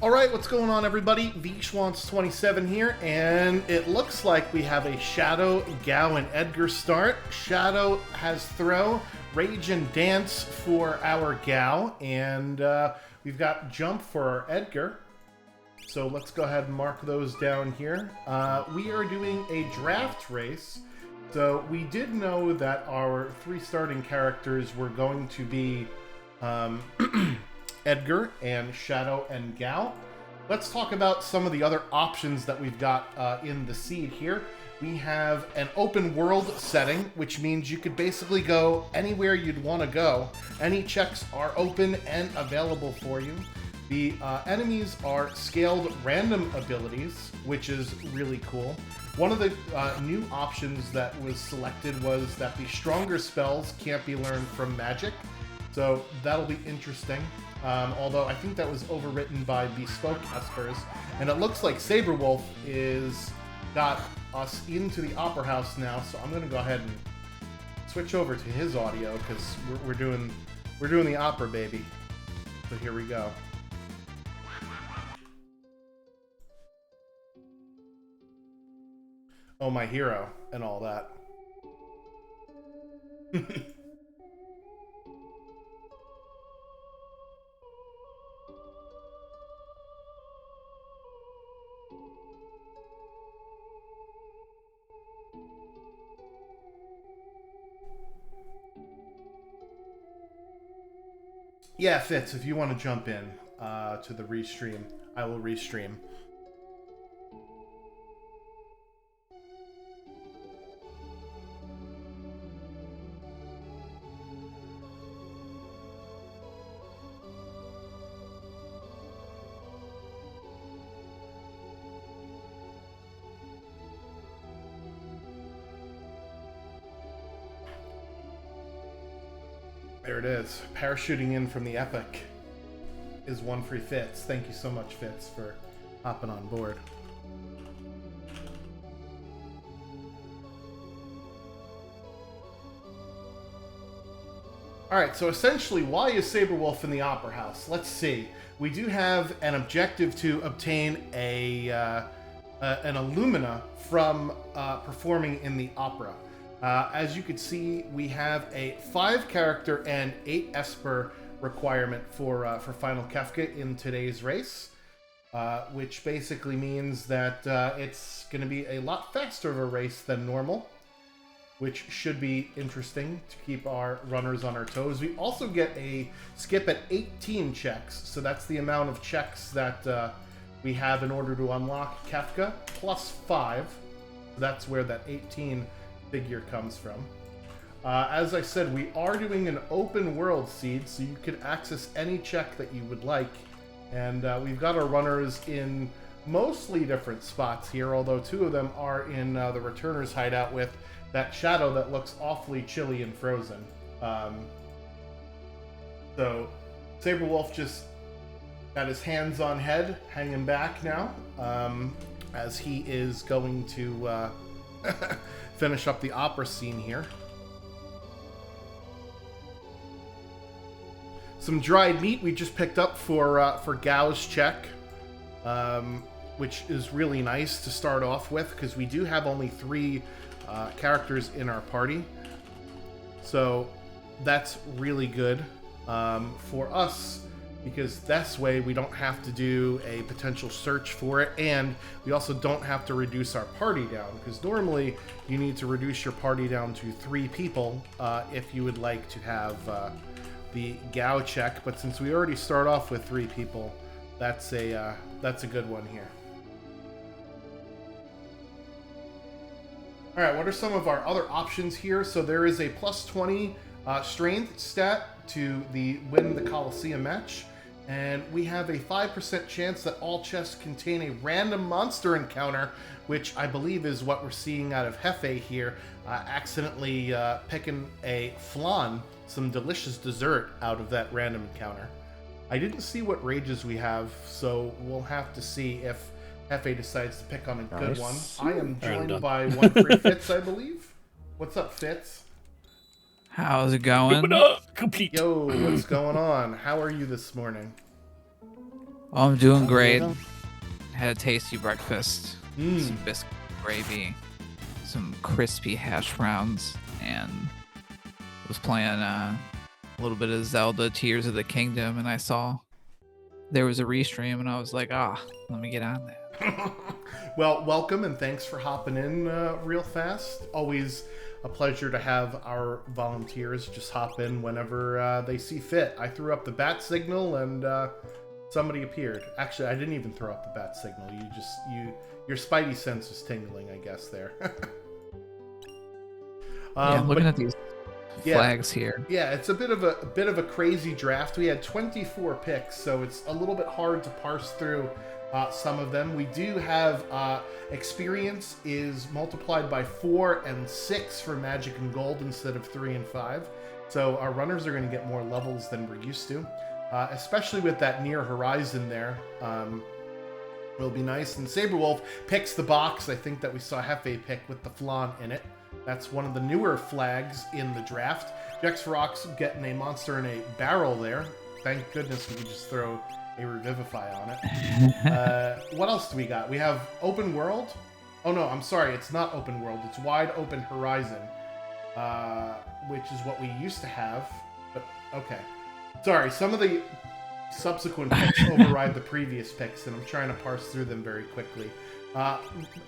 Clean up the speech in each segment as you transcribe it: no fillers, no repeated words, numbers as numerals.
Alright, what's going on everybody? VSchwantz27 here, and it looks like we have a Shadow, Gao, and Edgar start. Shadow has Throw, Rage, and Dance for our Gao, and we've got Jump for our Edgar. So let's go ahead and mark those down here. We are doing a draft race, so we did know that our three starting characters were going to be Edgar and Shadow and Gao. Let's talk about some of the other options that we've got in the seed here. We have an open world setting, which means you could basically go anywhere you'd want to go. Any checks are open and available for you. The enemies are scaled random abilities, which is really cool. One of the new options that was selected was that the stronger spells can't be learned from magic. So that'll be interesting. Although I think that was overwritten by Bespoke Espers. And it looks like Saberwolf is got us into the Opera House now, so I'm going to go ahead and switch over to his audio because we're doing the opera, baby. So here we go. Oh, my hero and all that. Yeah, Fitz, if you want to jump in to the restream, I will restream. There it is. Parachuting in from the Epic is one free Fitz. Thank you so much, Fitz, for hopping on board. Alright, so essentially, why is Saberwolf in the Opera House? Let's see. We do have an objective to obtain an Illumina from performing in the opera. As you can see, we have a 5-character and 8 Esper requirement for Final Kefka in today's race, which basically means that it's going to be a lot faster of a race than normal, which should be interesting to keep our runners on our toes. We also get a skip at 18 checks, so that's the amount of checks that we have in order to unlock Kefka, plus 5. That's where that 18 figure comes from. As I said, we are doing an open world seed, so you can access any check that you would like. And we've got our runners in mostly different spots here, although 2 of them are in the Returner's hideout with that shadow that looks awfully chilly and frozen. So Saberwolf just got his hands on head, hanging back now, as he is going to finish up the opera scene here. Some dried meat we just picked up for Gao's check, which is really nice to start off with because we do have only 3 characters in our party, so that's really good for us. Because this way we don't have to do a potential search for it, and we also don't have to reduce our party down, because normally you need to reduce your party down to 3 people if you would like to have the Gao check, but since we already start off with 3 people, that's a good one here. Alright, what are some of our other options here? So there is a plus 20 strength stat to win the Coliseum match. And we have a 5% chance that all chests contain a random monster encounter, which I believe is what we're seeing out of Hefe here, accidentally picking a flan, some delicious dessert, out of that random encounter. I didn't see what rages we have, so we'll have to see if Hefe decides to pick on a good one. I am joined by one free Fitz, I believe. What's up, Fitz? How's it going? Complete. Yo, what's going on? How are you this morning? Oh, I'm doing great. Had a tasty breakfast. Mm. Some biscuit gravy, some crispy hash browns, and was playing a little bit of Zelda Tears of the Kingdom, and I saw there was a restream, and I was like, let me get on that. Well, welcome and thanks for hopping in real fast. Always a pleasure to have our volunteers just hop in whenever they see fit. I threw up the bat signal and somebody appeared. Actually, I didn't even throw up the bat signal. Your spidey sense was tingling, I guess, there. I'm looking at these flags here. Yeah, it's a bit of a crazy draft. We had 24 picks, so it's a little bit hard to parse through some of them. We do have experience is multiplied by 4 and 6 for magic and gold instead of 3 and 5. So our runners are going to get more levels than we're used to, especially with that near horizon there. Will be nice. And Saberwolf picks the box. I think that we saw Hefe pick with the flan in it. That's one of the newer flags in the draft. Jexrock's getting a monster in a barrel there. Thank goodness we could just throw a Revivify on it. What else do we got? We have Open World. Oh no, I'm sorry. It's not Open World. It's Wide Open Horizon, which is what we used to have. But okay. Sorry, some of the subsequent picks override the previous picks, and I'm trying to parse through them very quickly.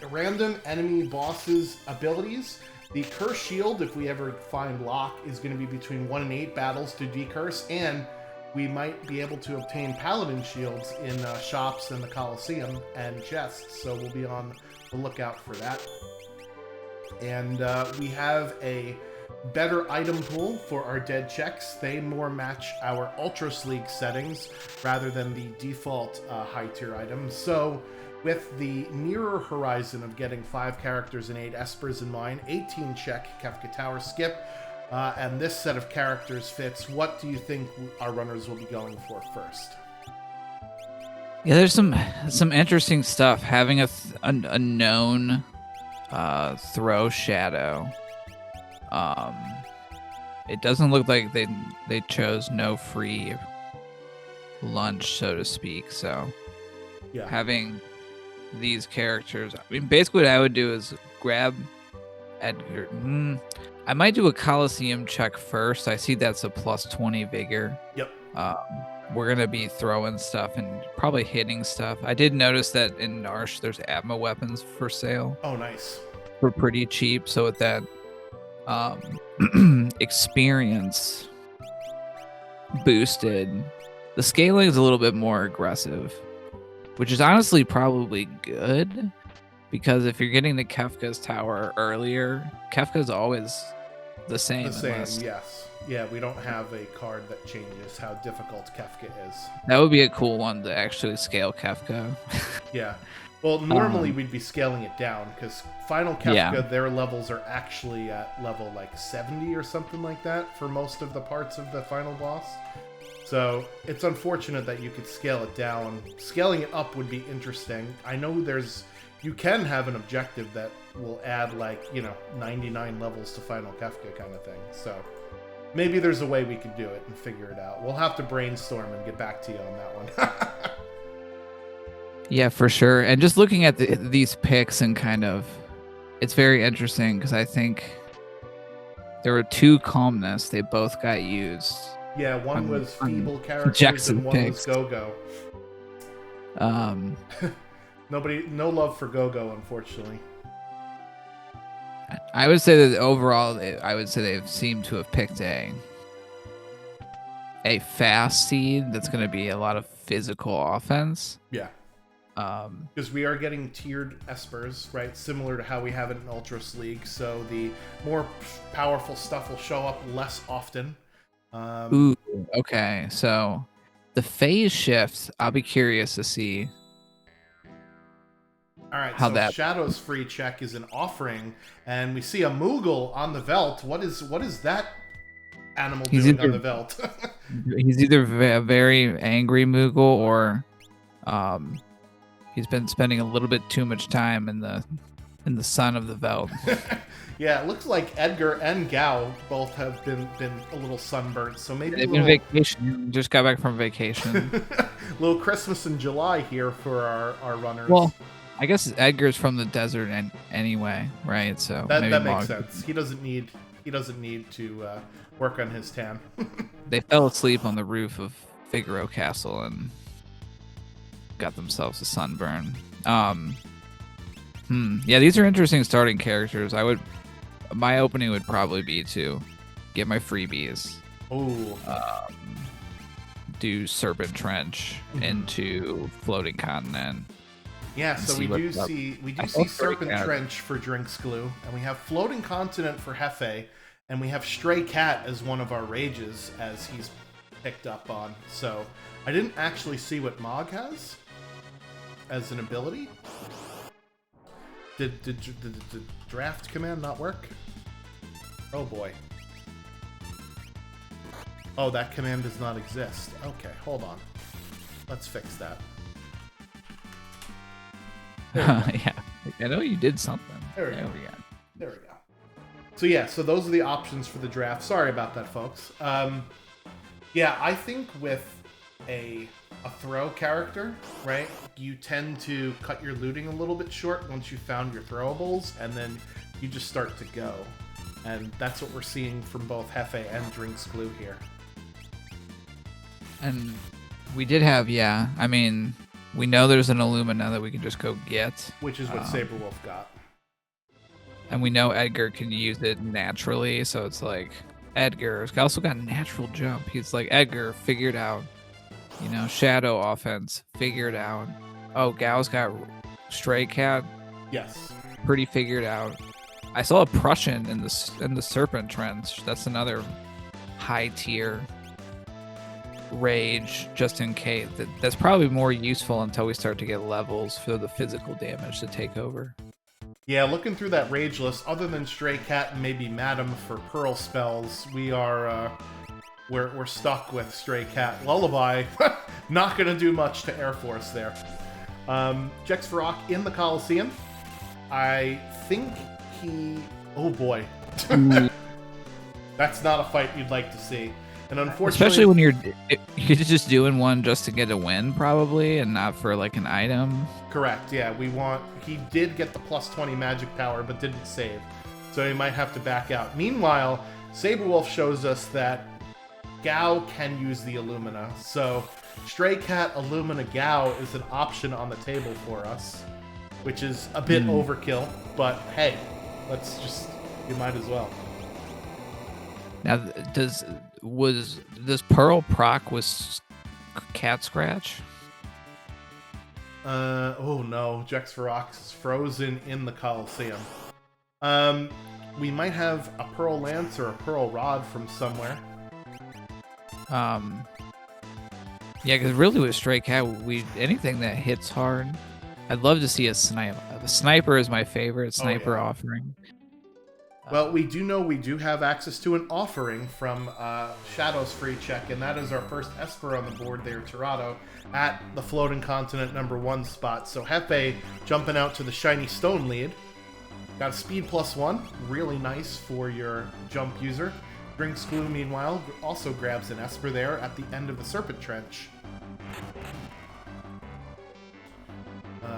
Random enemy bosses' abilities. The Curse Shield, if we ever find Lock, is going to be between 1 and 8 battles to decurse, and we might be able to obtain Paladin Shields in shops in the Coliseum and chests, so we'll be on the lookout for that. And we have a better item pool for our dead checks. They more match our Ultra Sleek settings rather than the default high tier items. So with the nearer horizon of getting 5 characters and 8 espers in mind, 18 check Kefka Tower skip, and this set of characters fits, what do you think our runners will be going for first? Yeah, there's some interesting stuff. Having a known throw shadow. It doesn't look like they chose no free lunch, so to speak. So yeah, having these characters, I mean, basically what I would do is grab Edgar. I might do a Coliseum check first. I see that's a plus 20 vigor. Yep. We're gonna be throwing stuff and probably hitting stuff. I did notice that in Narsh there's Atma weapons for sale. Oh, nice. For pretty cheap. So with that experience boosted, the scaling is a little bit more aggressive, which is honestly probably good, because if you're getting the Kefka's tower earlier, Kefka's always the same. Yes. Yeah, we don't have a card that changes how difficult Kefka is. That would be a cool one to actually scale Kefka. Yeah. Well, normally we'd be scaling it down, because Final Kefka, their levels are actually at level like 70 or something like that for most of the parts of the final boss. So it's unfortunate that you could scale it down. Scaling it up would be interesting. I know you can have an objective that will add 99 levels to Final Kefka kind of thing. So maybe there's a way we could do it and figure it out. We'll have to brainstorm and get back to you on that one. Yeah, for sure. And just looking at these picks and it's very interesting, because I think there were 2 Calmness. They both got used. Yeah, one was feeble characters and one was Go-Go. No love for Go-Go, unfortunately. I would say that overall, they've seemed to have picked a fast seed that's going to be a lot of physical offense. Yeah. Because we are getting tiered espers, right? Similar to how we have it in Ultras League. So the more powerful stuff will show up less often. Ooh, okay. So the phase shifts, I'll be curious to see. All right, Shadow's free check is an offering, and we see a Moogle on the Veld. What is that animal doing on the Veld? He's either a very angry Moogle, or he's been spending a little bit too much time in the sun of the Veld. Yeah, it looks like Edgar and Gao both have been a little sunburnt, so maybe they've been vacation. Just got back from vacation. little Christmas in July here for our runners. Well, I guess Edgar's from the desert anyway, right? So maybe that makes Mog- sense. He doesn't need to work on his tan. They fell asleep on the roof of Figaro Castle and got themselves a sunburn. Yeah, these are interesting starting characters. My opening would probably be to get my freebies. Oh. Do Serpent Trench into Floating Continent. Yeah, so we do see Serpent Trench for Drinks Glue, and we have Floating Continent for Hefe, and we have Stray Cat as one of our rages as he's picked up on. So I didn't actually see what Mog has as an ability. Did the draft command not work? Oh boy. Oh, that command does not exist. Okay, hold on. Let's fix that. Yeah, I know you did something. There we go. So yeah, so those are the options for the draft. Sorry about that, folks. Yeah, I think with a throw character, right, you tend to cut your looting a little bit short once you found your throwables, and then you just start to go. And that's what we're seeing from both Hefe and Drinks Glue here. And we did have, I mean, we know there's an Illumina that we can just go get. Which is what Saberwolf got. And we know Edgar can use it naturally, so it's like, Edgar's also got natural jump. He's like, Edgar, figured out. You know, Shadow offense, figured out. Oh, Gao's got Stray Cat. Yes. Pretty figured out. I saw a Prussian in the Serpent Trench. That's another high tier rage, just in case. That's probably more useful until we start to get levels for the physical damage to take over. Yeah, looking through that rage list, other than Stray Cat and maybe Madam for Pearl spells, we are we're stuck with Stray Cat. Lullaby, not gonna do much to Air Force there. Jex Varrock in the Coliseum. I think he. Oh boy, that's not a fight you'd like to see. And unfortunately, especially when you're just doing one just to get a win, probably, and not for like an item. Correct. Yeah, he did get the +20 magic power, but didn't save, so he might have to back out. Meanwhile, Saberwolf shows us that Gao can use the Illumina, so Stray Cat Illumina Gao is an option on the table for us, which is a bit overkill, but hey, you might as well. Now, does Pearl proc with Cat Scratch? Oh no, Jex Varrock is frozen in the Coliseum. We might have a Pearl Lance or a Pearl Rod from somewhere. Yeah, because really with Stray Cat, anything that hits hard, I'd love to see a sniper. The sniper is my favorite sniper offering. Well, we do have access to an offering from Shadow's free check, and that is our first Esper on the board there, Tirado, at the Floating Continent #1 spot. So Hefe jumping out to the Shiny Stone lead. Got a speed +1, really nice for your jump user. Drinks Glue, meanwhile, also grabs an Esper there at the end of the Serpent Trench.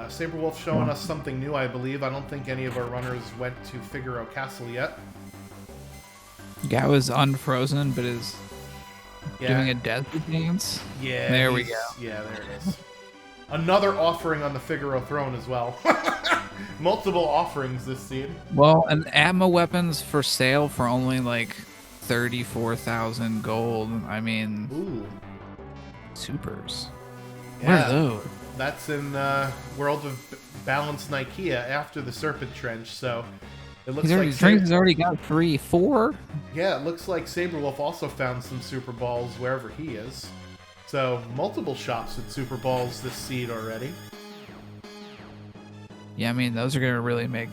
Saberwolf showing us something new, I believe. I don't think any of our runners went to Figaro Castle yet. Gao is unfrozen, but is doing a death dance. Yeah. There we go. Yeah, there it is. Another offering on the Figaro throne as well. Multiple offerings this seed. Well, and Atma weapons for sale for only like 34,000 gold. I mean, ooh, supers. Yeah. What are those? That's in World of Balance Nikea after the Serpent Trench, so it looks like Drinks has already got 4. Yeah, it looks like Saberwolf also found some Super Balls wherever he is. So multiple shops with Super Balls this seed already. Yeah, I mean those are gonna really make.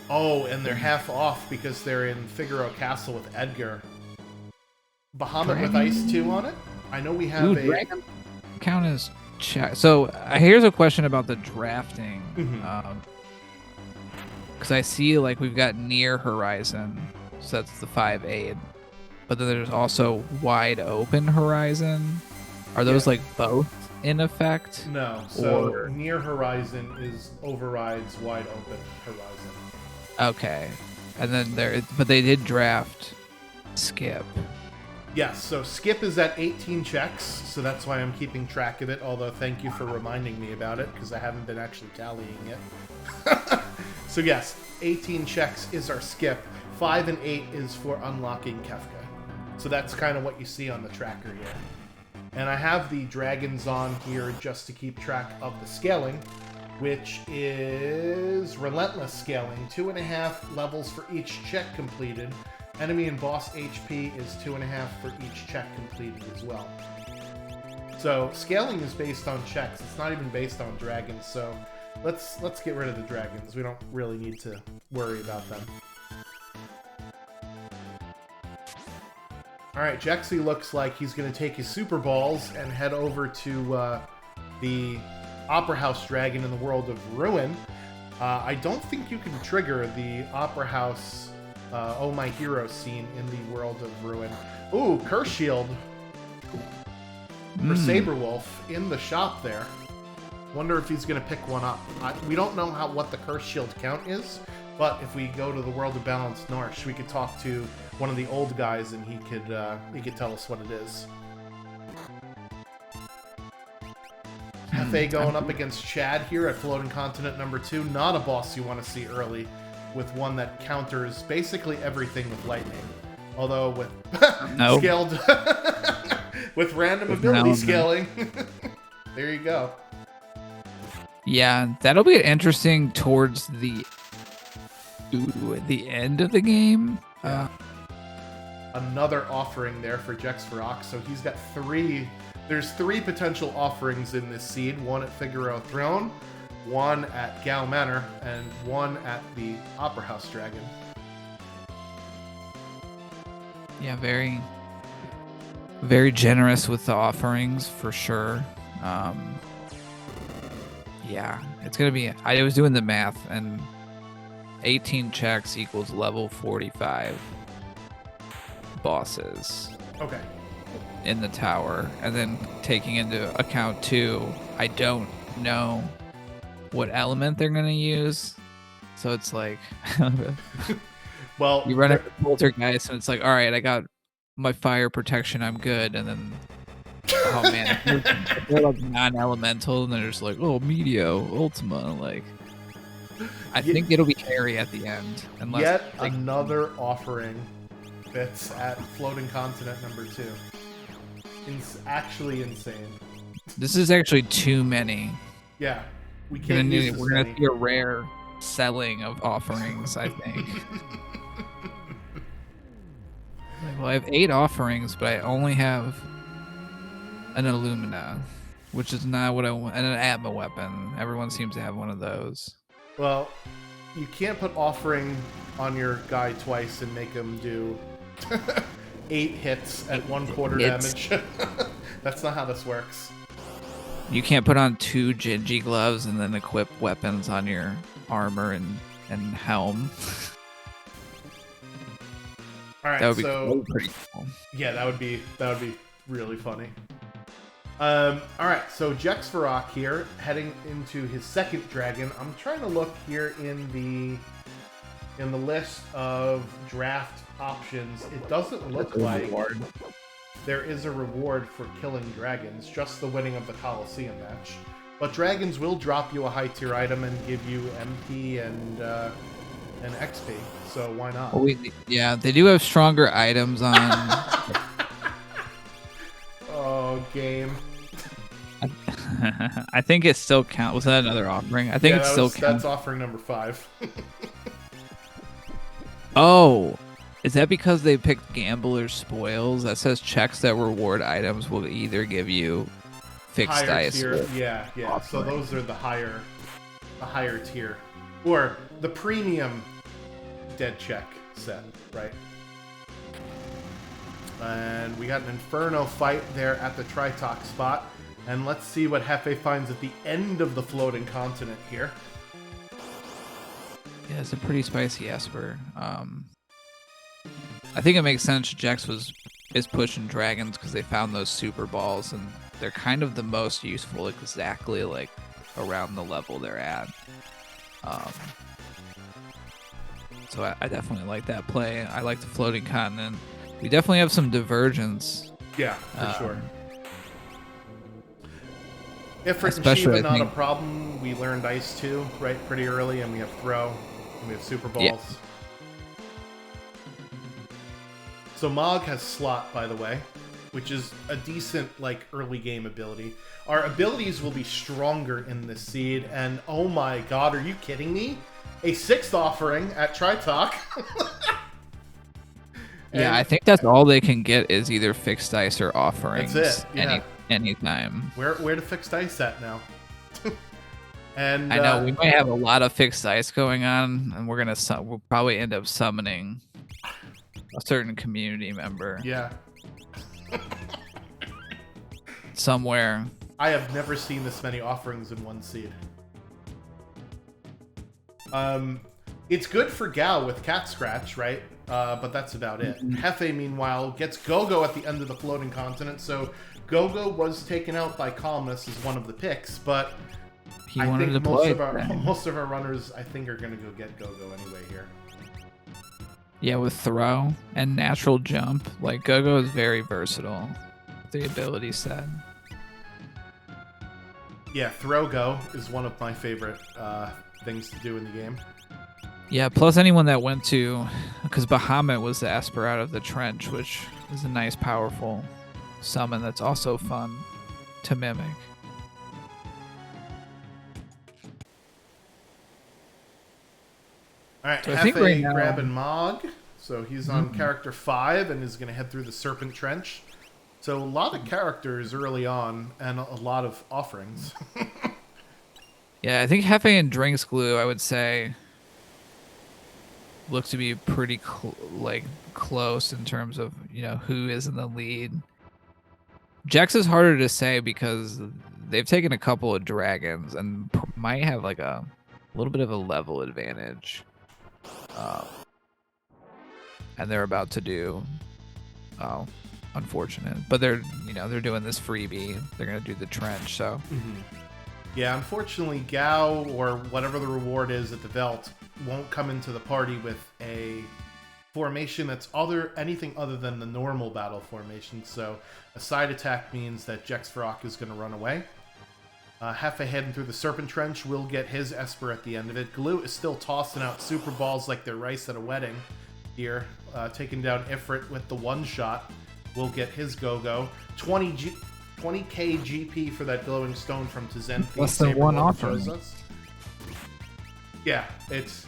Oh, and they're half off because they're in Figaro Castle with Edgar. Bahamut with Ice 2 on it. I know we have a Dragon count as. So here's a question about the drafting, because I see like we've got Near Horizon, so that's the 5/8, but then there's also Wide Open Horizon. Are those like both? in effect? No. So Or- near horizon is overrides wide open horizon. Okay. And then but they did draft skip. Yes, so skip is at 18 checks, so that's why I'm keeping track of it, although thank you for reminding me about it, because I haven't been actually tallying it. So yes, 18 checks is our skip. 5 and 8 is for unlocking Kefka. So that's kind of what you see on the tracker here. And I have the dragons on here just to keep track of the scaling, which is relentless scaling, 2.5 levels for each check completed. Enemy and boss HP is 2.5 for each check completed as well. So scaling is based on checks. It's not even based on dragons. So let's get rid of the dragons. We don't really need to worry about them. All right, Jexy looks like he's going to take his super balls and head over to the Opera House Dragon in the world of Ruin. I don't think you can trigger the Opera House Oh My Hero scene in the world of Ruin. Ooh, Curse Shield for Saberwolf in the shop there. Wonder if he's going to pick one up. We don't know what the Curse Shield count is, but if we go to the world of Balanced Norsh, we could talk to one of the old guys and he could tell us what it is. FA going up against Chad here at Floating Continent number 2. Not a boss you want to see early, with one that counters basically everything with lightning. Although with scaled with random ability scaling. There you go. Yeah, that'll be interesting towards the end of the game. Another offering there for Jexferox. So he's got 3. There's 3 potential offerings in this seed. 1 at Figaro Throne, 1 at Gal Manor, and 1 at the Opera House Dragon. Yeah, very, very generous with the offerings for sure. Yeah, it's gonna be. I was doing the math, and 18 checks equals level 45 bosses. Okay. In the tower, and then taking into account too, I don't know what element they're gonna use, so it's like, well, you run a poltergeist, and it's like, all right, I got my fire protection, I'm good, and then, oh man, they're like non-elemental, and they're just like, oh, Medio, Ultima, like, I think it'll be Harry at the end, unless yet another offering that's at Floating Continent number 2. It's actually insane. This is actually too many. Yeah, we can't use this We're gonna many. see a rare selling of offerings, I think. Well, I have 8 offerings, but I only have an Illumina, which is not what I want, and an Atma weapon. Everyone seems to have one of those. Well, you can't put offering on your guy twice and make him do 8 hits at 1/4 damage. That's not how this works. You can't put on 2 Gingy gloves and then equip weapons on your armor and helm. All right, That would be so pretty cool. yeah, that would be really funny. All right, so Jexferock here, heading into his second dragon. I'm trying to look here in the list of draft options. It doesn't look like there is a reward for killing dragons, just the winning of the Colosseum match. But dragons will drop you a high tier item and give you MP and XP, so why not? Well, yeah, they do have stronger items on. Oh, game. I think it still counts. Was that another offering? I think it still counts. That's offering number 5. Oh, is that because they picked Gambler's Spoils? That says checks that reward items will either give you fixed dice. Tier. Yeah. Offering. So those are the higher tier, or the premium dead check set, right? And we got an Inferno fight there at the Tritok spot. And let's see what Hefe finds at the end of the Floating Continent here. Yeah, it's a pretty spicy Esper. I think it makes sense. Jex was is pushing dragons because they found those super balls, and they're kind of the most useful exactly like around the level they're at. So I definitely like that play. I like the floating continent. We definitely have some divergence. Yeah, for sure. Ifrit and Especially, Shiva, I not a think- problem. We learned Ice too, right, pretty early, and we have Throw, and we have Super Balls. Yeah. So Mog has Slot, by the way, which is a decent, like, early game ability. Our abilities will be stronger in this seed, and oh my god, are you kidding me? A 6th offering at Tritalk. Yeah, I think that's all they can get is either fixed dice or offerings. That's it, yeah. Anytime. Where to fix dice at now? And I know we might have a lot of fixed dice going on, and we'll probably end up summoning a certain community member. Yeah. Somewhere. I have never seen this many offerings in one seed. It's good for Gao with Cat Scratch, right? But that's about it. Hefe, meanwhile, gets Gogo at the end of the floating continent, so Gogo was taken out by Calmness as one of the picks, but He I wanted think to play. most of our runners, I think, are going to go get Gogo anyway here. Yeah, with throw and natural jump, like Gogo is very versatile. The ability set. Yeah, Throw Go is one of my favorite things to do in the game. Yeah, plus anyone that went to, because Bahamut was the Esper out of the trench, which is a nice, powerful summon that's also fun to mimic. All right, So I think Hefe right now- grabbing Mog. So he's on character 5 and is going to head through the Serpent Trench. So a lot of characters early on and a lot of offerings. Yeah, I think Hefe and Drinks Glue, I would say, look to be pretty close in terms of, who is in the lead. Jax is harder to say because they've taken a couple of dragons and might have like a little bit of a level advantage. And they're about to do, unfortunate, but they're doing this freebie. They're gonna do the trench, so. Yeah, unfortunately, Gao, or whatever the reward is at the Velt, won't come into the party with a formation that's anything other than the normal battle formation, so a side attack means that Jexfarok is going to run away. Hefe heading through the Serpent Trench will get his Esper at the end of it. Glue is still tossing out super balls like they're rice at a wedding here, taking down Ifrit with the one-shot. Will get his Go-Go. 20k GP for that glowing stone from Tzenthi. Less than one Saberwolf offering. shows us. Yeah, it's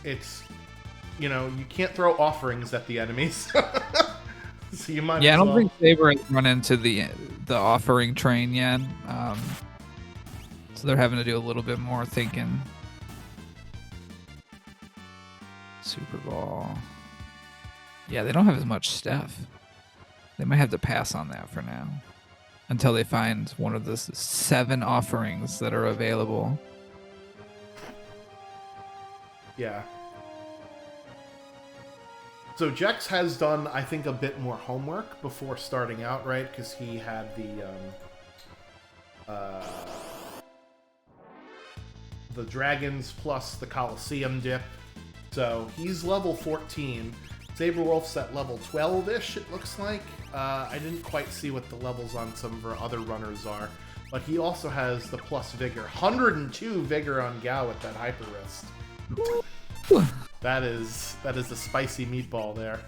you can't throw offerings at the enemies. So you might Yeah, I as don't well. think Saber has run into the offering train yet. So they're having to do a little bit more thinking. Super Ball. Yeah, they don't have as much stuff. They might have to pass on that for now. Until they find one of the 7 offerings that are available. Yeah. So Jex has done, I think, a bit more homework before starting out, right? Because he had the dragons plus the Colosseum dip. So he's level 14. Saberwolf's at level 12-ish, it looks like. I didn't quite see what the levels on some of our other runners are. But he also has the plus Vigor. 102 Vigor on Gao with that Hyper Wrist. That is a spicy meatball there.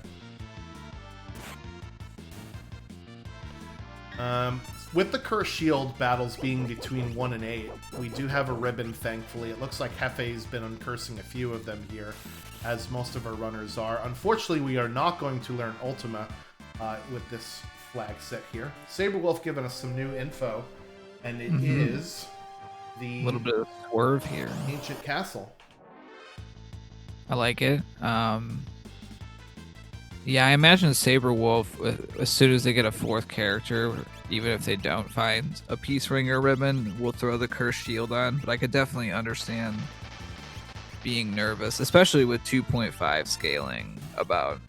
With the Curse Shield battles being between 1 and 8, we do have a ribbon, thankfully. It looks like Hefe's been uncursing a few of them here, as most of our runners are. Unfortunately, we are not going to learn Ultima with this flag set here. Saberwolf giving us some new info, and it is the A little bit of swerve here. Ancient Castle. I like it. Yeah, I imagine Saberwolf, as soon as they get a 4th character, even if they don't find a Peace Ringer ribbon, will throw the Curse Shield on. But I could definitely understand being nervous, especially with 2.5 scaling, about,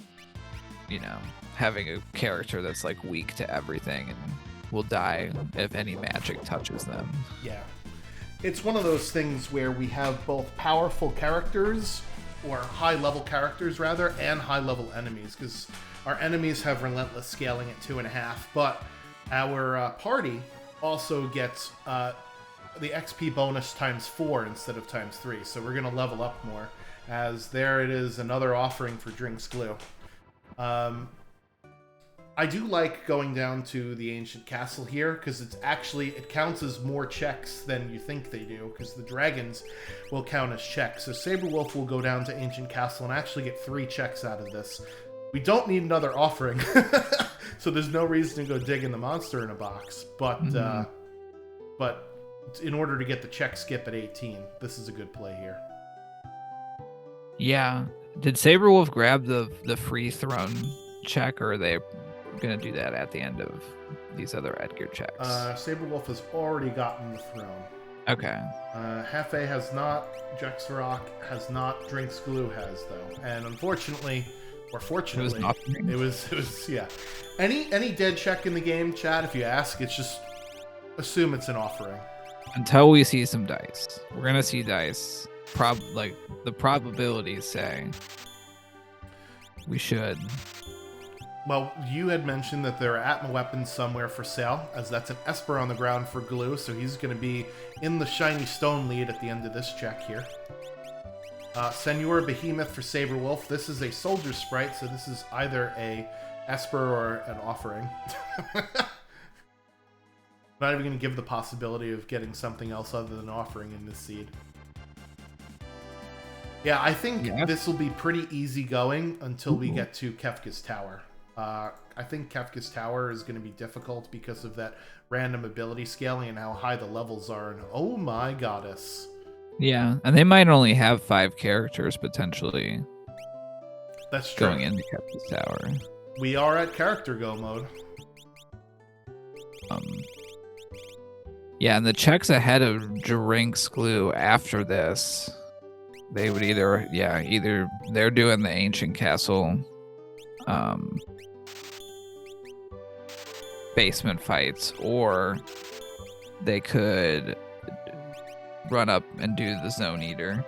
having a character that's like weak to everything and will die if any magic touches them. Yeah. It's one of those things where we have both powerful characters, or high-level characters, rather, and high-level enemies, because our enemies have relentless scaling at 2.5, but our party also gets the XP bonus times 4 instead of times 3, so we're going to level up more, as there it is, another offering for Drinks Glue. I do like going down to the ancient castle here, because it counts as more checks than you think they do, because the dragons will count as checks. So Saberwolf will go down to ancient castle and actually get 3 checks out of this. We don't need another offering, so there's no reason to go dig in the monster in a box. But in order to get the check skip at 18, this is a good play here. Yeah. Did Saberwolf grab the free throne check, or are they going to do that at the end of these other Edgar checks? Saberwolf has already gotten the throne. Okay. Hefe has not, Jexrock has not, Drinks Glue has, though. And unfortunately, or fortunately, it was yeah. Any dead check in the game, Chad, if you ask, it's just assume it's an offering. Until we see some dice. We're going to see dice. Like, the probabilities say we should. Well, you had mentioned that there are Atma weapons somewhere for sale, as that's an Esper on the ground for Glue, so he's going to be in the Shiny Stone lead at the end of this check here. Senor Behemoth for Saberwolf. This is a soldier sprite, so this is either a Esper or an offering. Not even going to give the possibility of getting something else other than offering in this seed. Yeah, I think this will be pretty easy going until we get to Kefka's Tower. I think Kefka's Tower is going to be difficult because of that random ability scaling and how high the levels are. And oh my goddess. Yeah, and they might only have 5 characters potentially. That's true. Going into Kefka's Tower. We are at character go mode. Yeah, and the checks ahead of Drinks Glue after this, they would either they're doing the ancient castle basement fights, or they could run up and do the Zone Eater,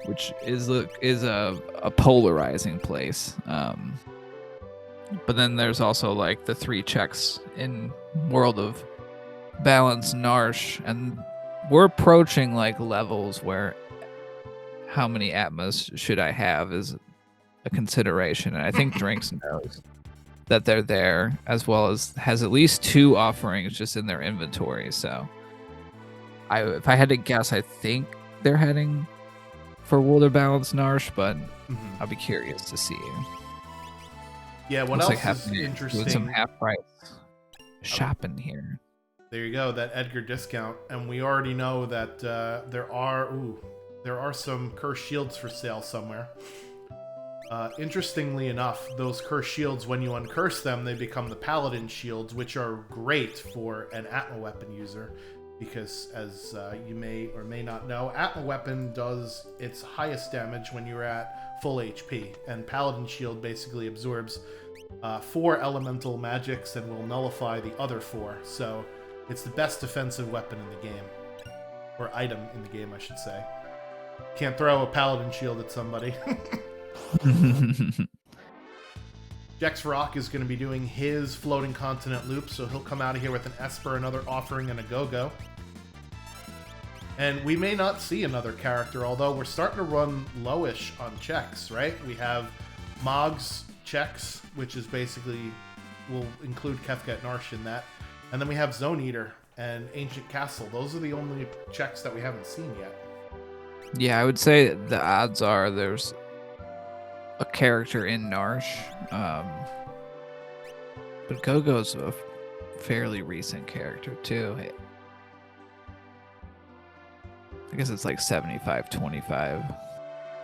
which is a polarizing place. But then there's also like the 3 checks in World of Balance Narsh, and we're approaching like levels where how many Atmas should I have is a consideration, and I think Drinks knows that they're there, as well as has at least 2 offerings just in their inventory. So if I had to guess, I think they're heading for World of Balance Narsh, but I'll be curious to see. Yeah, what Looks else is interesting? Doing some half price shopping here. There you go, that Edgar discount, and we already know that there are some cursed shields for sale somewhere. Interestingly enough, those cursed shields, when you uncurse them, they become the Paladin shields, which are great for an Atma weapon user, because as you may or may not know, Atma weapon does its highest damage when you're at full HP, and Paladin shield basically absorbs 4 elemental magics and will nullify the other 4, so it's the best defensive weapon in the game. Or item in the game, I should say. Can't throw a Paladin shield at somebody. Jexrock is going to be doing his floating continent loop, so he'll come out of here with an Esper, another offering, and a Go-Go. And we may not see another character, although we're starting to run lowish on checks, right? We have Mog's checks, which is basically, will include Kefka at Narsh in that. And then we have Zone Eater and Ancient Castle. Those are the only checks that we haven't seen yet. Yeah, I would say the odds are there's a character in Narsh. But Go-Go's a fairly recent character, too. I guess it's like 75-25.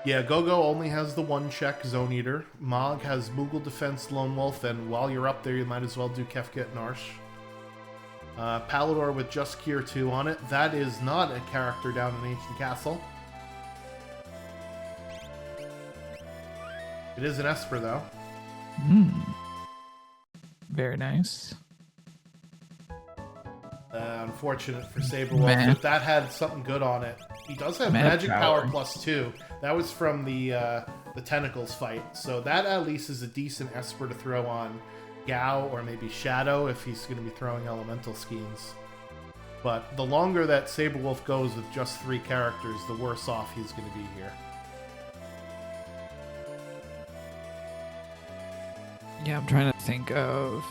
Yeah, Go-Go only has the 1 check, Zone Eater. Mog has Moogle Defense, Lone Wolf, and while you're up there, you might as well do Kefka at Narsh. Palador with just Kier 2 on it. That is not a character down in Ancient Castle. It is an Esper, though. Very nice. Unfortunate for Saberwolf. If that had something good on it. He does have magic power +2. That was from the tentacles fight. So that at least is a decent Esper to throw on Gao or maybe Shadow if he's going to be throwing elemental schemes. But the longer that Saberwolf goes with just 3 characters, the worse off he's going to be here. Yeah, I'm trying to think of...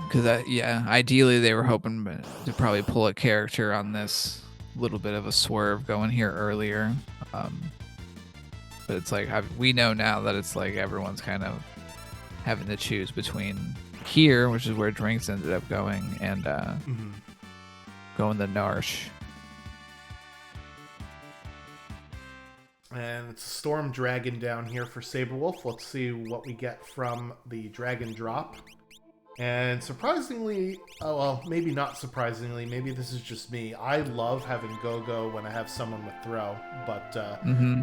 Because, ideally they were hoping to probably pull a character on this little bit of a swerve going here earlier. But it's like, we know now that it's like everyone's kind of having to choose between here, which is where Drinks ended up going, and going to Narsh. And it's a Storm Dragon down here for Saberwolf. Let's see what we get from the Dragon Drop. And surprisingly, well, maybe not surprisingly, maybe this is just me. I love having Go-Go when I have someone with throw, but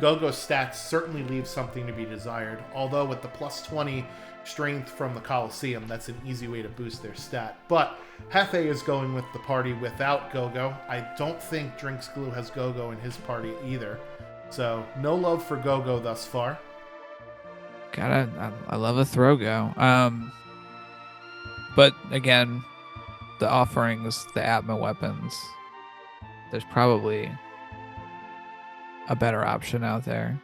Go-Go's stats certainly leave something to be desired. Although with the +20 strength from the Coliseum, that's an easy way to boost their stat. But Hefe is going with the party without Go-Go. I don't think Drinks Glue has Go-Go in his party either. So no love for Go-Go thus far. I love a throw go. But again, the offerings, the Atma weapons, there's probably a better option out there.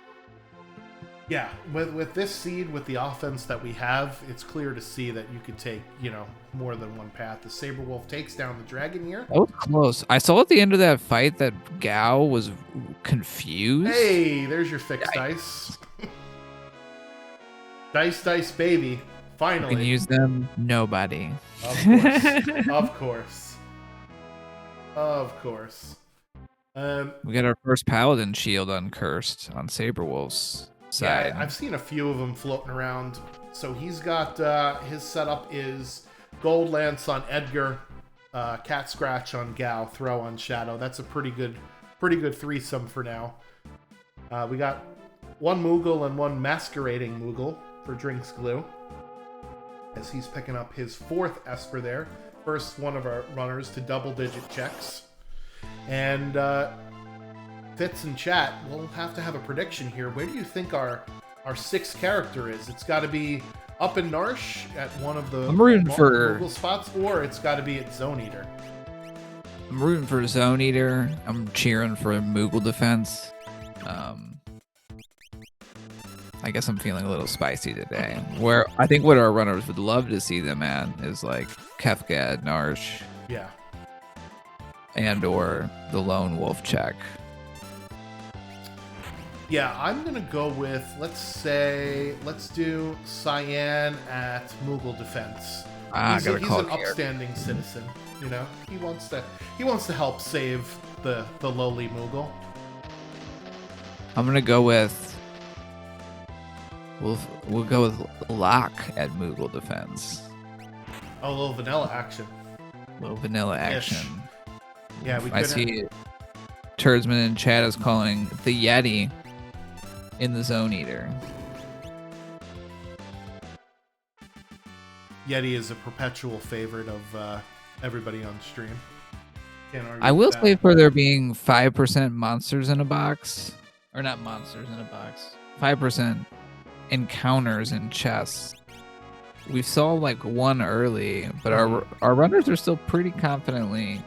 Yeah, with this seed, with the offense that we have, it's clear to see that you could take, more than one path. The Saberwolf takes down the dragon here. That was close. I saw at the end of that fight that Gao was confused. Hey, there's your fixed dice. Dice, baby. Finally. You can use them. Nobody. Of course. Of course. We got our first Paladin shield uncursed on Saberwolf's side. Yeah, I've seen a few of them floating around. So he's got his setup is Gold Lance on Edgar, Cat Scratch on Gao, Throw on Shadow. That's a pretty good threesome for now. We got one Moogle and one Masquerading Moogle for Drinks Glue, as he's picking up his 4th Esper there. First one of our runners to double-digit checks. And Fitz in chat, we'll have to have a prediction here. Where do you think our 6th character is? It's got to be up in Narsh at one of the Moogle spots, or it's got to be at Zone Eater. I'm rooting for Zone Eater. I'm cheering for Moogle defense. I guess I'm feeling a little spicy today. Where I think what our runners would love to see them at is like Kefka at Narsh. Yeah. And or the Lone Wolf check. Yeah, I'm going to go with, let's do Cyan at Moogle defense. He's an upstanding citizen, He wants to help save the lowly Moogle. I'm going to go with We'll go with Locke at Moogle defense. Oh, a little vanilla action. Ish. Yeah, I see Turdsman in chat is calling the Yeti in the Zone Eater. Yeti is a perpetual favorite of everybody on stream. I will say for there being 5% monsters in a box, or not monsters in a box, 5% encounters in chests. We saw like one early, but our runners are still pretty confidently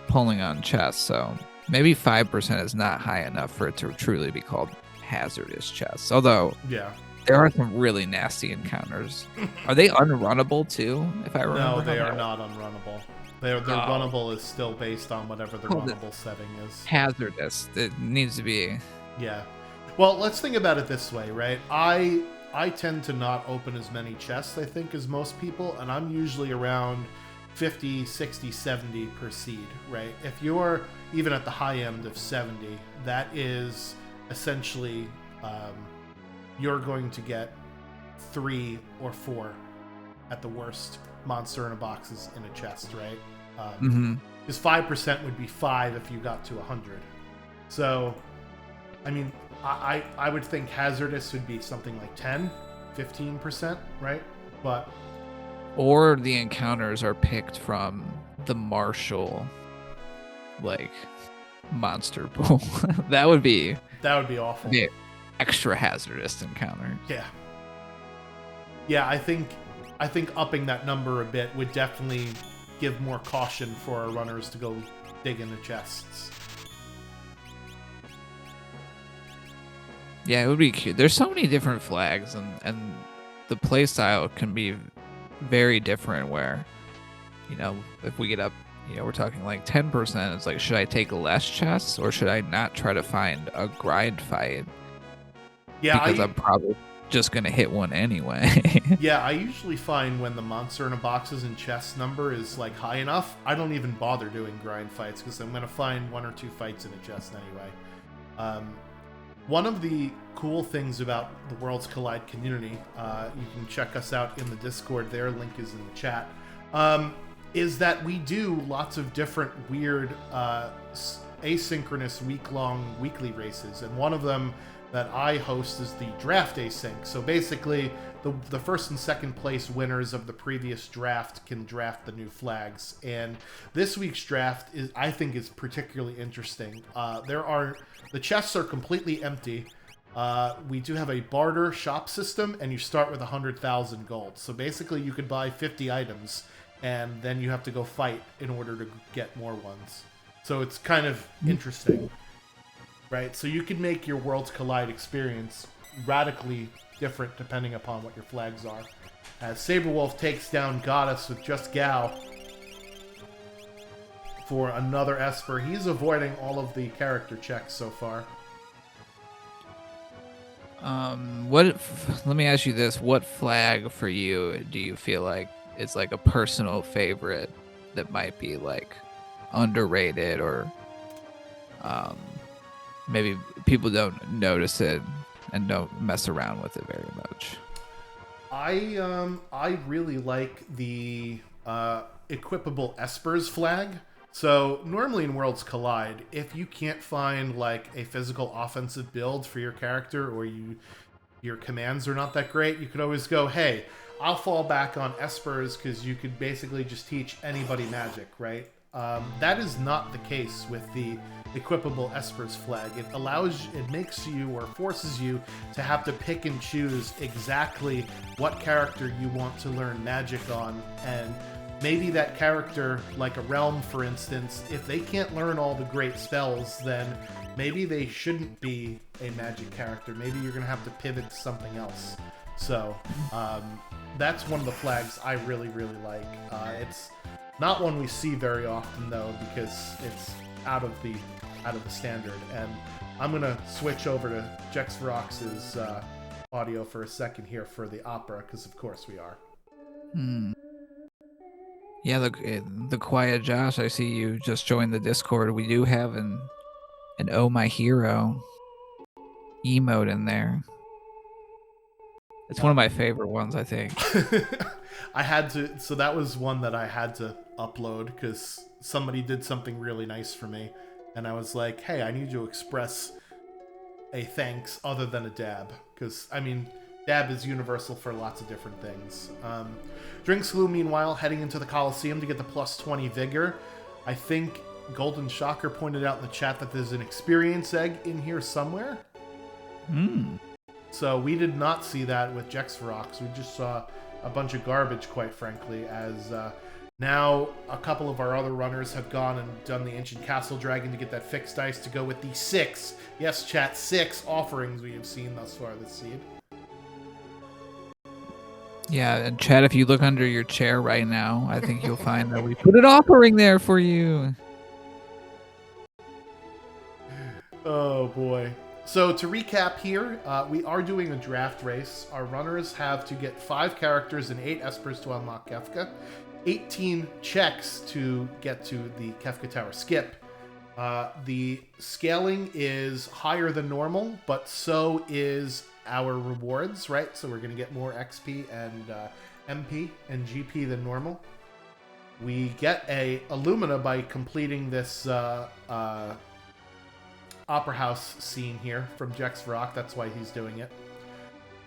pulling on chests, so maybe 5% is not high enough for it to truly be called hazardous chests. Although there are some really nasty encounters. Are they unrunnable too, if I remember? No, they are not unrunnable. Their runnable is still based on whatever the runnable setting is. Hazardous. It needs to be. Yeah. Well, let's think about it this way, right? I tend to not open as many chests, I think, as most people, and I'm usually around 50, 60, 70 per seed, right? If you're even at the high end of 70, that is essentially you're going to get 3 or 4 at the worst monster in a boxes in a chest, right? Because 5% would be 5 if you got to 100. So, I mean, I would think hazardous would be something like 10, 15%, right? But Or the encounters are picked from the martial, like, monster pool. That would be awful. the extra hazardous encounter. Yeah. Yeah, I think upping that number a bit would definitely give more caution for our runners to go dig into chests. Yeah, it would be cute. There's so many different flags, and the playstyle can be very different where, if we get up, we're talking like 10%, it's like, should I take less chests or should I not try to find a grind fight? Yeah, because I'm probably just going to hit one anyway. Yeah, I usually find when the monster in a boxes and chest number is like high enough, I don't even bother doing grind fights because I'm going to find 1 or 2 fights in a chest anyway. One of the cool things about the Worlds Collide community, you can check us out in the Discord, their link is in the chat, is that we do lots of different weird asynchronous weekly races, and one of them that I host is the draft async. So basically, the first and second place winners of the previous draft can draft the new flags. And this week's draft I think is particularly interesting. The chests are completely empty. We do have a barter shop system, and you start with 100,000 gold. So basically, you could buy 50 items, and then you have to go fight in order to get more ones. So it's kind of interesting. Right, so you can make your Worlds Collide experience radically different depending upon what your flags are. As Saberwolf takes down Goddess with just Gao for another Esper. He's avoiding all of the character checks so far. Let me ask you this: what flag for you do you feel like is like a personal favorite that might be like underrated, or maybe people don't notice it and don't mess around with it very much? I really like the equipable Espers flag. So normally in Worlds Collide, if you can't find like a physical offensive build for your character, or your commands are not that great, you could always go, hey, I'll fall back on Espers because you could basically just teach anybody magic, right? That is not the case with the equipable Esper's flag. It makes you or forces you to have to pick and choose exactly what character you want to learn magic on, and maybe that character, like a realm for instance, if they can't learn all the great spells, then maybe they shouldn't be a magic character. Maybe you're going to have to pivot to something else. So that's one of the flags I really, really like. It's not one we see very often though, because it's out of the standard. And I'm gonna switch over to Jexverox's audio for a second here for the opera, because of course we are. Yeah, the quiet Josh, I see you just joined the Discord. We do have an Oh My Hero emote in there. It's one of my favorite ones, I think. So that was one that I had to upload because somebody did something really nice for me. And I was like, hey, I need to express a thanks other than a dab. Because, I mean, dab is universal for lots of different things. Drinksglue, meanwhile, heading into the Coliseum to get the plus 20 vigor. I think Golden Shocker pointed out in the chat that there's an experience egg in here somewhere. So we did not see that with Jexverox. We just saw a bunch of garbage, quite frankly, as now a couple of our other runners have gone and done the Ancient Castle Dragon to get that fixed dice to go with the 6, yes chat, 6 offerings we have seen thus far this seed. Yeah, and Chad, if you look under your chair right now, I think you'll find that we put an offering there for you. Oh boy. So to recap here, we are doing a draft race. Our runners have to get 5 characters and 8 Espers to unlock Kefka, 18 checks to get to the Kefka Tower skip. The scaling is higher than normal, but so is our rewards, right? So we're going to get more XP and MP and GP than normal. We get a Illumina by completing this Opera House scene here from Jexverox. That's why he's doing it.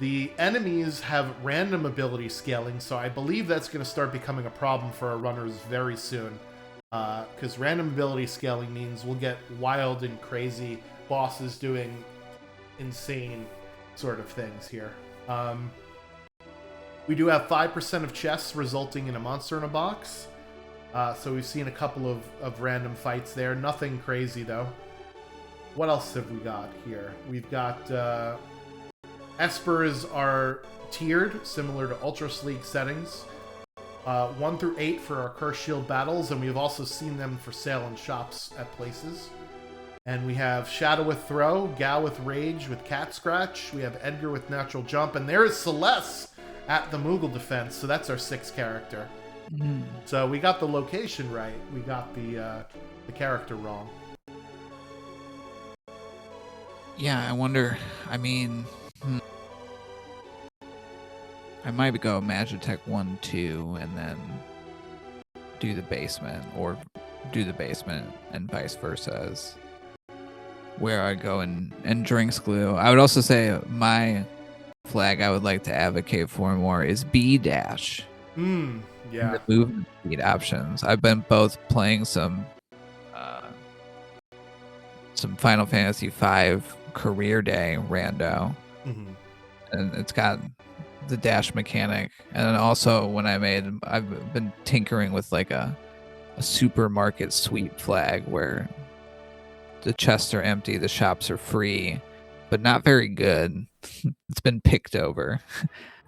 The enemies have random ability scaling, so I believe that's going to start becoming a problem for our runners very soon. Because random ability scaling means we'll get wild and crazy bosses doing insane sort of things here. We do have 5% of chests resulting in a monster in a box. So we've seen a couple of random fights there. Nothing crazy, though. What else have we got here? We've got... Espers are tiered, similar to Ultra Sleek settings. 1 through 8 for our Curse Shield battles, and we've also seen them for sale in shops at places. And we have Shadow with Throw, Gal with Rage with Cat Scratch. We have Edgar with Natural Jump, and there is Celeste at the Moogle Defense, so that's our 6th character. Mm. So we got the location right. We got the character wrong. Yeah, I wonder. I mean, I might go Magitech 1, 2, and then do the basement, or do the basement and vice versa as where I go and Drinks Glue. I would also say my flag I would like to advocate for more is B dash. Yeah. The movement speed options. I've been both playing some Final Fantasy V Career Day rando, and it's got the dash mechanic. And then also when I've been tinkering with like a supermarket sweep flag where the chests are empty, the shops are free, but not very good. It's been picked over.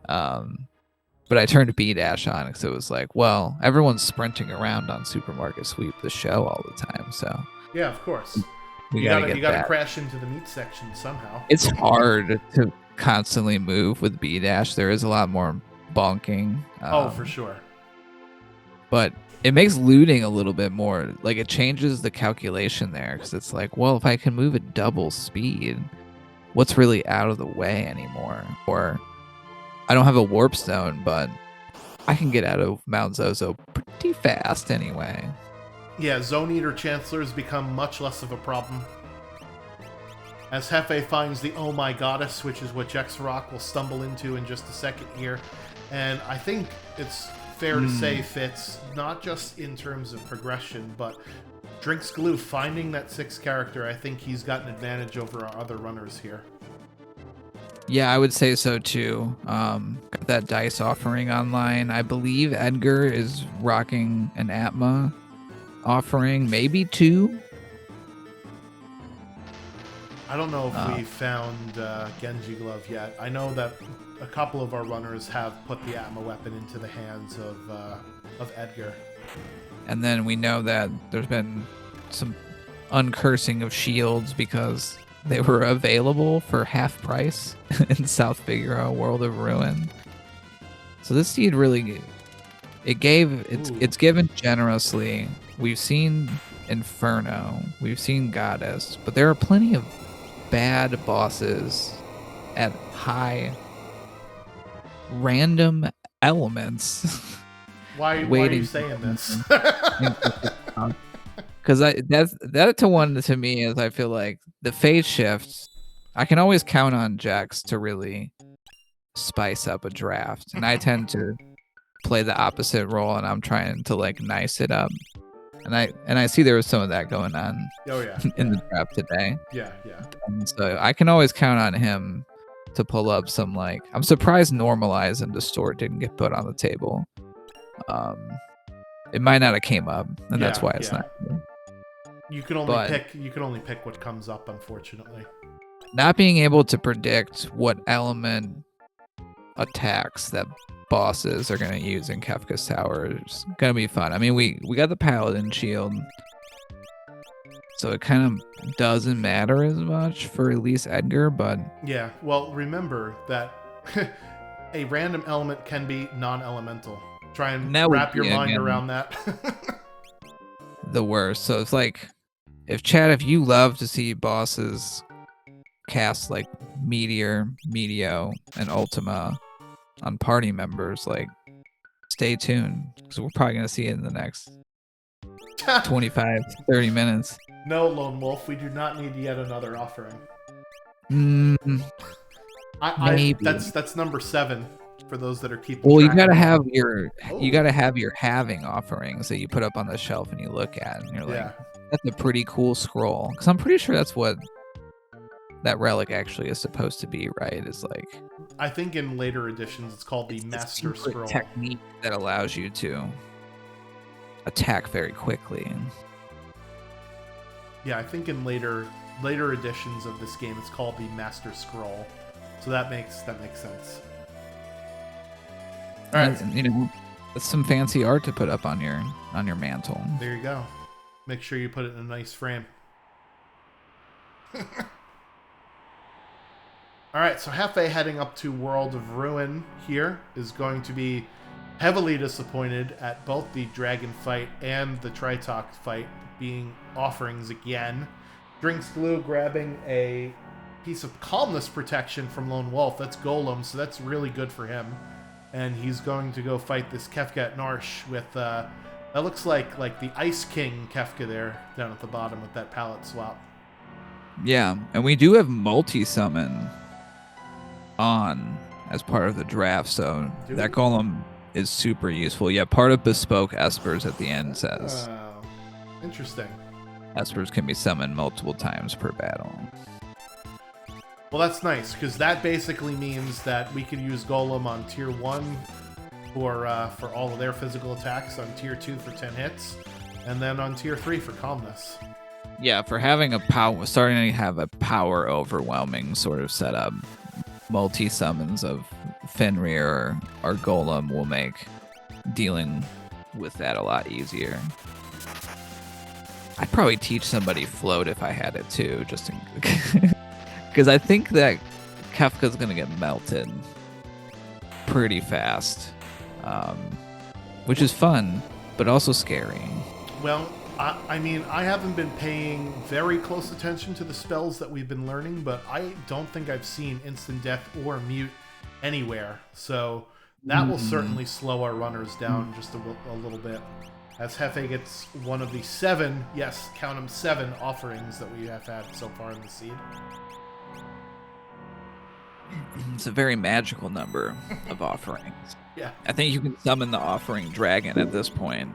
But I turned B dash on because it was like, well, everyone's sprinting around on Supermarket Sweep the show all the time, so Yeah, of course. you gotta crash into the meat section somehow. It's hard to constantly move with B dash. There is a lot more bonking. For sure. But it makes looting a little bit more like it changes the calculation there because it's like, well, if I can move at double speed, what's really out of the way anymore? Or I don't have a warp stone, but I can get out of Mount Zozo pretty fast anyway. Yeah, Zone Eater Chancellors become much less of a problem. As Hefe finds the Oh My Goddess, which is what Jexrock will stumble into in just a second here. And I think it's fair to say, Fitz, not just in terms of progression, but Drinks Glue finding that 6th character, I think he's got an advantage over our other runners here. Yeah, I would say so too. Got that dice offering online. I believe Edgar is rocking an Atma offering, maybe 2. I don't know if we found Genji Glove yet. I know that a couple of our runners have put the Atma weapon into the hands of Edgar. And then we know that there's been some uncursing of shields because they were available for half price in South Figaro World of Ruin. So this seed really, it's given generously. We've seen Inferno, we've seen Goddess, but there are plenty of bad bosses at high random elements. Why are you saying this? Because that to one to me is I feel like the phase shifts. I can always count on Jax to really spice up a draft, and I tend to play the opposite role, and I'm trying to like nice it up. And I see there was some of that going on. Oh yeah. In the draft today. Yeah. And so I can always count on him to pull up some like. I'm surprised Normalize and Distort didn't get put on the table. It might not have came up, and that's why it's not. You can only pick what comes up, unfortunately. Not being able to predict what element attacks that bosses are going to use in Kefka's Tower is going to be fun. I mean, we got the Paladin shield, so it kind of doesn't matter as much for at least Edgar, but yeah. Well, remember that a random element can be non-elemental. Try and wrap your mind around that. The worst. So it's like, if you love to see bosses cast like Meteor, Meteo, and Ultima on party members, like, stay tuned, because we're probably going to see it in the next 25, 30 minutes. No, Lone Wolf, we do not need yet another offering. Maybe. That's number 7 for those that are keeping Well, track. you gotta have Oh. your halving offerings that you put up on the shelf and you look at, and you're like, Yeah. that's a pretty cool scroll. Because I'm pretty sure that's what that relic actually is supposed to be, right? Is like I think in later editions it's called the it's Master secret Scroll. technique that allows you to attack very quickly. Yeah, I think in later editions of this game it's called the Master Scroll. So that makes sense. All right. And, you know, that's some fancy art to put up on your mantle. There you go. Make sure you put it in a nice frame. All right, so Hefe heading up to World of Ruin here is going to be heavily disappointed at both the dragon fight and the Tritok fight being offerings again. Drinks Glue grabbing a piece of calmness protection from Lone Wolf. That's Golem, so that's really good for him. And he's going to go fight this Kefka at Narsh with, that looks like the Ice King Kefka there down at the bottom with that palette swap. Yeah, and we do have multi-summon on as part of the draft, so that golem is super useful. Yeah, part of bespoke espers at the end says. Interesting. Espers can be summoned multiple times per battle. Well, that's nice, because that basically means that we can use Golem on Tier 1 for all of their physical attacks, on Tier 2 for 10 hits, and then on Tier 3 for Calmness. Yeah, for having starting to have a power overwhelming sort of setup, multi-summons of Fenrir or Golem will make dealing with that a lot easier. I'd probably teach somebody Float if I had it too, just because I think that Kefka's gonna get melted pretty fast, which is fun, but also scary. Well, I mean, I haven't been paying very close attention to the spells that we've been learning, but I don't think I've seen Instant Death or Mute anywhere, so that will certainly slow our runners down just a little bit. As Hefe gets one of the 7, yes, count them 7 offerings that we have had so far in the seed. It's a very magical number of offerings. Yeah. I think you can summon the offering dragon at this point.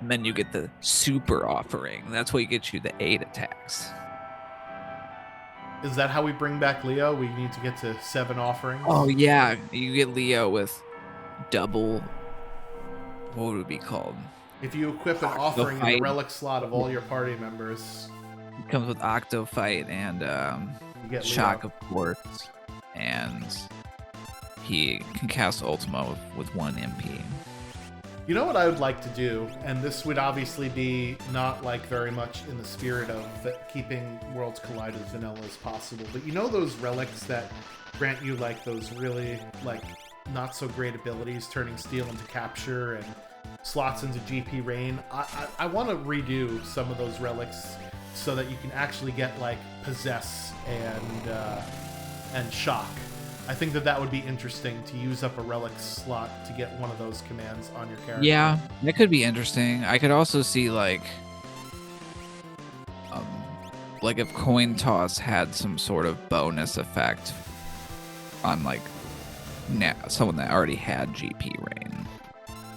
And then you get the super offering. That's what gets you the 8 attacks. Is that how we bring back Leo? We need to get to 7 offerings? Oh, yeah. You get Leo with double... What would it be called? If you equip an offering in the relic slot of all your party members... It comes with Octo Fight and you get Shock, Leo. of course. And he can cast Ultima with 1 MP. You know what I would like to do, and this would obviously be not like very much in the spirit of keeping Worlds Collide as vanilla as possible, but you know those relics that grant you like those really like not so great abilities, turning steel into capture and slots into GP rain? I want to redo some of those relics so that you can actually get like possess and shock. I think that would be interesting to use up a relic slot to get one of those commands on your character. Yeah, that could be interesting. I could also see like if coin toss had some sort of bonus effect on like someone that already had GP rain,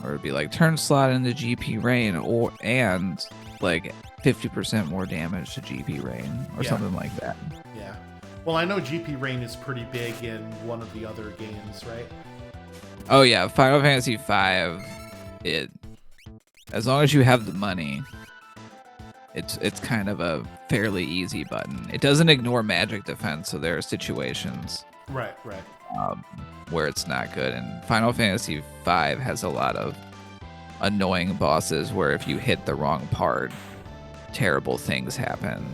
or it'd be like turn slot into GP rain, and like 50% more damage to GP rain or something like that. Yeah. Well, I know GP Rain is pretty big in one of the other games, right? Oh yeah, Final Fantasy V. As long as you have the money, it's kind of a fairly easy button. It doesn't ignore magic defense, so there are situations right where it's not good. And Final Fantasy V has a lot of annoying bosses where if you hit the wrong part, terrible things happen.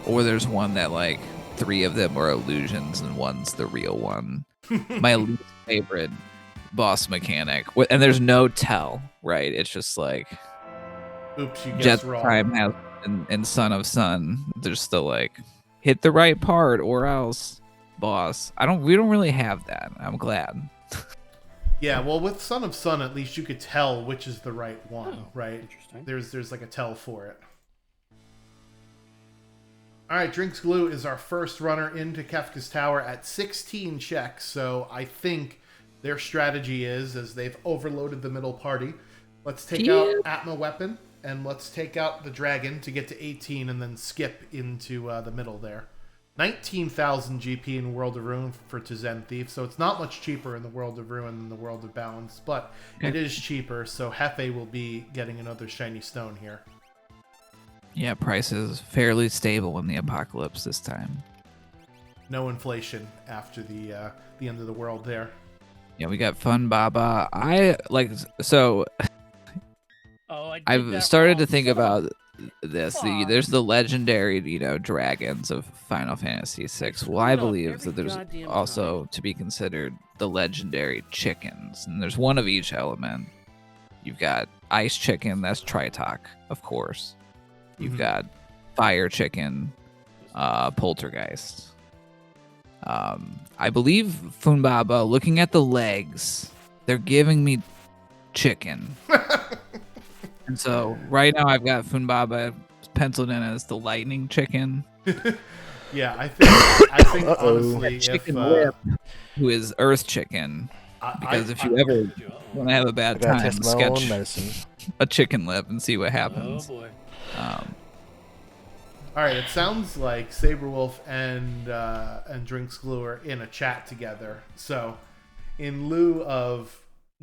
Or there's one that like 3 of them are illusions and one's the real one. My least favorite boss mechanic. And there's no tell, right? It's just like oops, you guessed Jet wrong. Prime has and Son of Sun. There's still like hit the right part or else boss. We don't really have that. I'm glad. Yeah, well, with Son of Sun, at least you could tell which is the right one, right? Interesting. There's like a tell for it. All right, Drinks Glue is our first runner into Kefka's Tower at 16 checks. So I think their strategy is, as they've overloaded the middle party, let's take out Atma Weapon and let's take out the Dragon to get to 18 and then skip into the middle there. 19,000 GP in World of Ruin for Tizen Thief, so it's not much cheaper in the World of Ruin than the World of Balance, but it is cheaper, so Hefe will be getting another shiny stone here. Yeah, price is fairly stable in the apocalypse this time. No inflation after the end of the world there. Yeah, we got Fun Baba. I've started to think about this. There's the legendary, dragons of Final Fantasy VI. Well, I believe that there's also to be considered the legendary chickens, and there's one of each element. You've got ice chicken, that's Tritok, of course. You've got fire chicken, poltergeist. I believe Funbaba, looking at the legs, they're giving me chicken. And so right now I've got Funbaba penciled in as the lightning chicken. Yeah, I think honestly, Chicken Whip, who is Earth Chicken, because if you ever want to have a bad time, sketch a chicken lip and see what happens. Oh boy. All right, it sounds like Saberwolf and Drinks Glue are in a chat together. So, in lieu of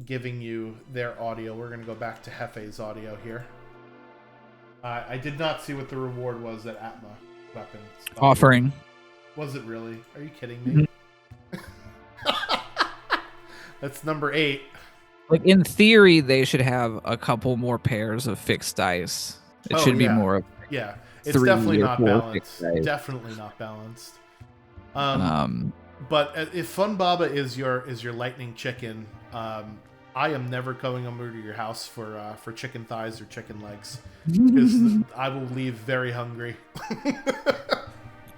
giving you their audio, we're going to go back to Hefe's audio here. I did not see what the reward was at Atma Weapons. Offering. Was it really? Are you kidding me? That's number 8. Like, in theory, they should have a couple more pairs of fixed dice. It should be more of it's definitely not balanced. Definitely not balanced. But if Fun Baba is your lightning chicken, I am never going over to your house for chicken thighs or chicken legs, because I will leave very hungry.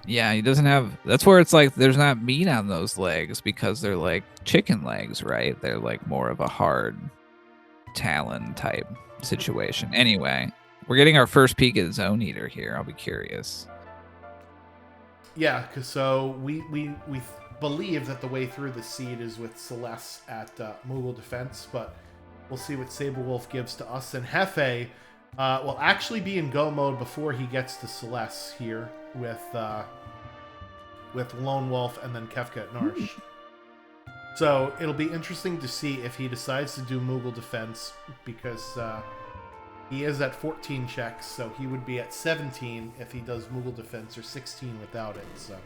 Yeah, he doesn't have. That's where it's like there's not meat on those legs because they're like chicken legs, right? They're like more of a hard talon type situation. Anyway, we're getting our first peek at Zone Eater here. I'll be curious. Yeah, because so we believe that the way through the seed is with Celeste at Moogle Defense, but we'll see what Saberwolf gives to us. And Hefe will actually be in go mode before he gets to Celeste here with Lone Wolf and then Kefka at Narsh. So it'll be interesting to see if he decides to do Moogle Defense, because he is at 14 checks, so he would be at 17 if he does Moogle Defense, or 16 without it. So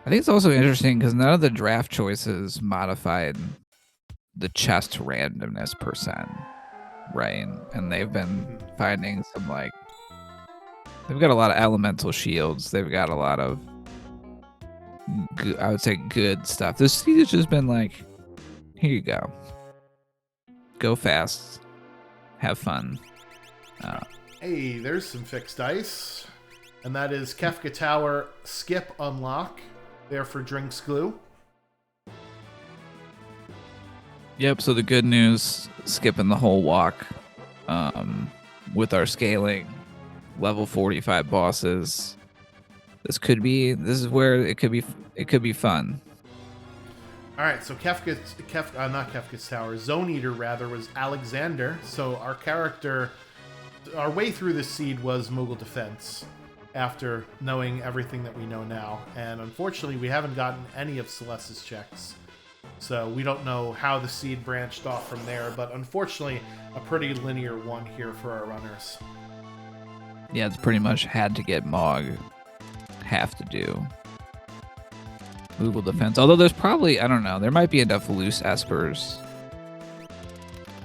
I think it's also interesting because none of the draft choices modified the chest randomness %, right? And they've been finding some, like, they've got a lot of elemental shields. They've got a lot of, I would say, good stuff. This seed has just been like, here you go. Go fast. Have fun. Hey, there's some fixed dice. And that is Kefka Tower Skip Unlock. There for Drinks Glue. Yep, so the good news, skipping the whole walk with our scaling, level 45 bosses. This is where it could be fun. All right, so not Kefka's Tower, Zone Eater rather, was Alexander. So our way through this seed was Moogle Defense, after knowing everything that we know now. And unfortunately, we haven't gotten any of Celeste's checks. So we don't know how the seed branched off from there, but unfortunately, a pretty linear one here for our runners. Yeah, it's pretty much had to get Mog. Have to do. Moogle Defense. Although there's probably, I don't know, there might be enough loose espers.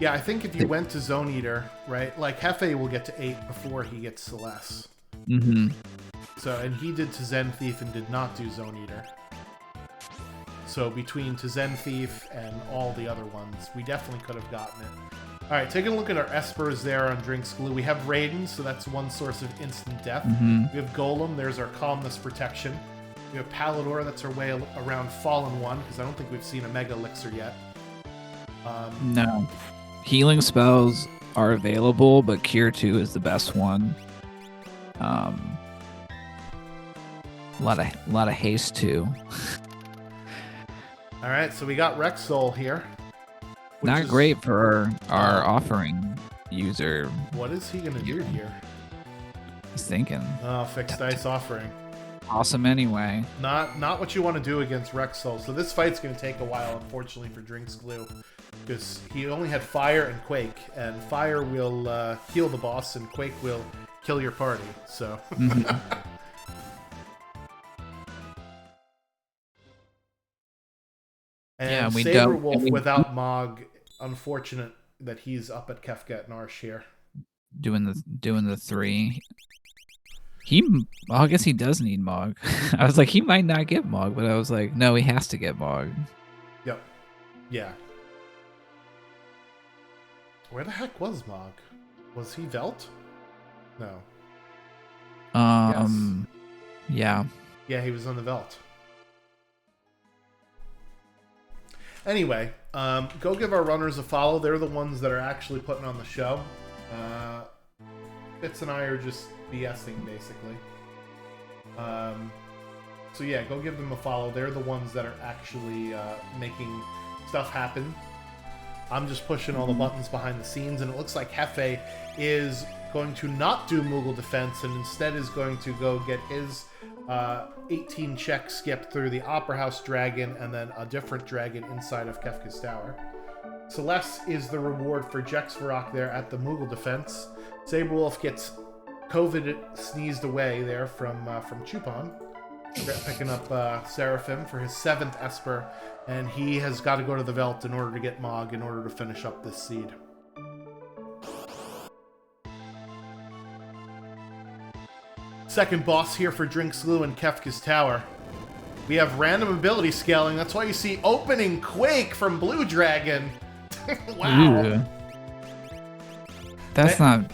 Yeah, I think if you went to Zone Eater, right, like Hefe will get to 8 before he gets Celeste. Mm-hmm. So, and he did Tizen Thief and did not do Zone Eater. So between Tizen Thief and all the other ones, we definitely could have gotten it. All right, taking a look at our espers there on Drinks Glue. We have Raiden, so that's one source of instant death. Mm-hmm. We have Golem, there's our Calmness Protection. We have Palador, that's our way around Fallen One, because I don't think we've seen a Mega Elixir yet. No. Healing spells are available, but Cure 2 is the best one. A lot of haste too. All right, so we got Rexol here. Not great for our offering user. What is he gonna do here? He's thinking. Oh, fixed dice offering. Awesome anyway. Not what you want to do against Rexol. So this fight's gonna take a while, unfortunately, for Drinks Glue, because he only had Fire and Quake, and Fire will heal the boss, and Quake will kill your party. So. And yeah, we Saberwolf without Mog, unfortunate that he's up at Kefka at Narsh here. Doing the 3. Well, I guess he does need Mog. I was like, he might not get Mog, but I was like, no, he has to get Mog. Yep. Yeah. Where the heck was Mog? Was he Velt? No. Yes. Yeah. Yeah, he was on the Velt. Anyway, go give our runners a follow. They're the ones that are actually putting on the show. Fitz and I are just BSing, basically. So yeah, go give them a follow. They're the ones that are actually making stuff happen. I'm just pushing all the buttons behind the scenes, and it looks like Hefe is going to not do Moogle defense and instead is going to go get his 18 check skip through the Opera House dragon and then a different dragon inside of Kefka's tower. Celeste is the reward for Jexvarok there at the Moogle defense. Saberwolf gets COVID sneezed away there from Chupon, picking up Seraphim for his 7th Esper, and he has got to go to the Velt in order to get Mog in order to finish up this seed. Second boss here for Drinkslu and Kefka's Tower. We have random ability scaling. That's why you see opening Quake from Blue Dragon. Wow. Ew. That's not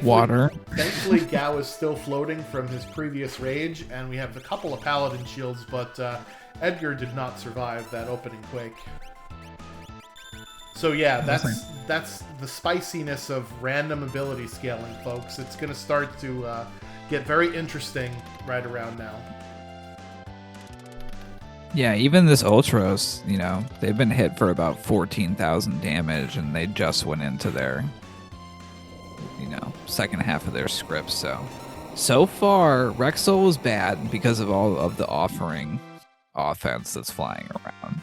water. Thankfully, Gao is still floating from his previous rage, and we have a couple of Paladin shields, but Edgar did not survive that opening Quake. So yeah, that's the spiciness of random ability scaling, folks. It's going to start to get very interesting right around now. Yeah, even this Ultros, they've been hit for about 14,000 damage, and they just went into their, second half of their script. So far, Rexol was bad because of all of the offering offense that's flying around.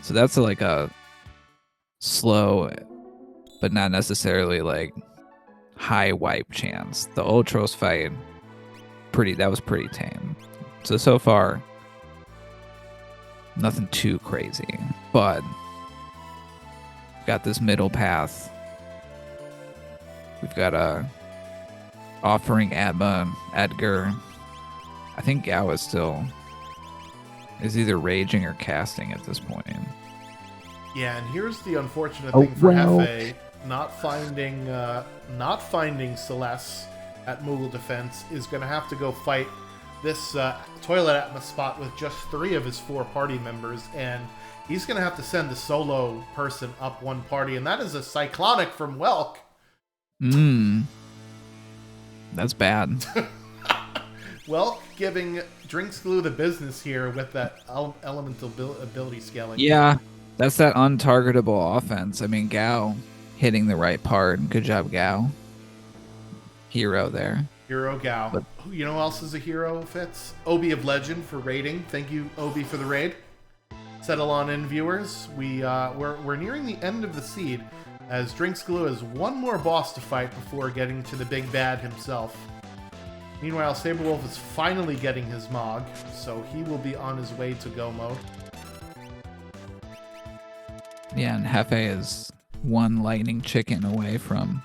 So that's like a slow, but not necessarily like high wipe chance. The Ultros fight, that was pretty tame. So far, nothing too crazy, but got this middle path. We've got offering Adma, Edgar. I think Gao is either raging or casting at this point. Yeah, and here's the unfortunate thing for Hefe, not finding Celeste at Moogle defense, is going to have to go fight this toilet Atma spot with just 3 of his 4 party members, and he's going to have to send a solo person up one party, and that is a Cyclonic from Welk. That's bad. Welk giving Drinks Glue the business here with that elemental ability scaling. Yeah, that's that untargetable offense. I mean, Gao hitting the right part. Good job, Gao. Hero there. Hero Gao. But you know who else is a hero, Fitz? Obi of Legend for raiding. Thank you, Obi, for the raid. Settle on in, viewers. We're nearing the end of the seed, as Drinks Glue has one more boss to fight before getting to the big bad himself. Meanwhile, Saberwolf is finally getting his Mog, so he will be on his way to go mode. Yeah, and Hefe is one lightning chicken away from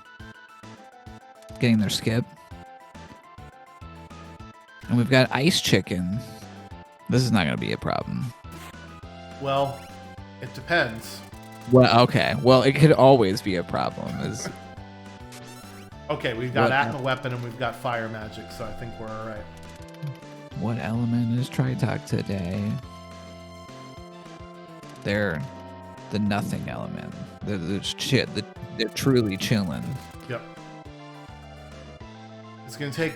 getting their skip. And we've got Ice Chicken. This is not going to be a problem. Well, it depends. Well, okay. Well, it could always be a problem. Okay, we've got Atma Weapon and we've got Fire Magic, so I think we're alright. What element is Tritok today? They're the nothing element. They're truly chilling. Yep. It's going to take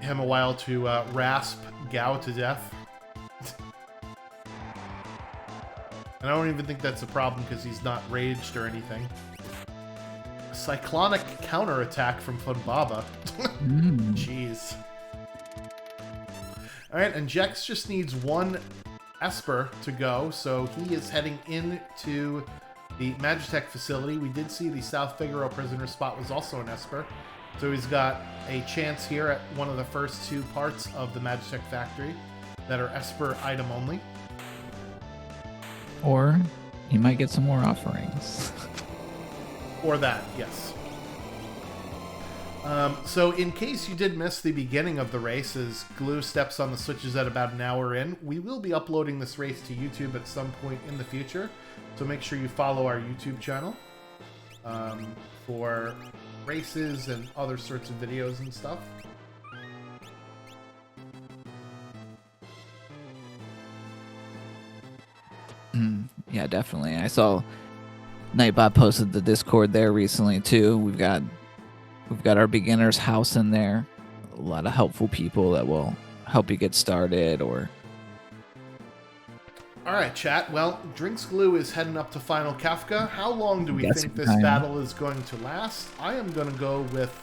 him a while to rasp Gao to death. And I don't even think that's a problem because he's not raged or anything. A cyclonic counterattack from Funbaba. Jeez. Alright, and Jex just needs one Esper to go, so he is heading into the Magitech facility. We did see the South Figaro prisoner spot was also an Esper, so he's got a chance here at one of the first two parts of the Magitech factory that are Esper item only. Or he might get some more offerings. Or that, yes. So in case you did miss the beginning of the race, as Glue steps on the switches at about an hour in, we will be uploading this race to YouTube at some point in the future. So make sure you follow our YouTube channel for races and other sorts of videos and stuff. Yeah, definitely. I saw Nightbot posted the Discord there recently too. We've got our beginner's house in there. A lot of helpful people that will help you get started or... Alright, chat. Well, Drinks Glue is heading up to Final Kefka. How long do we think this battle is going to last? I am going to go with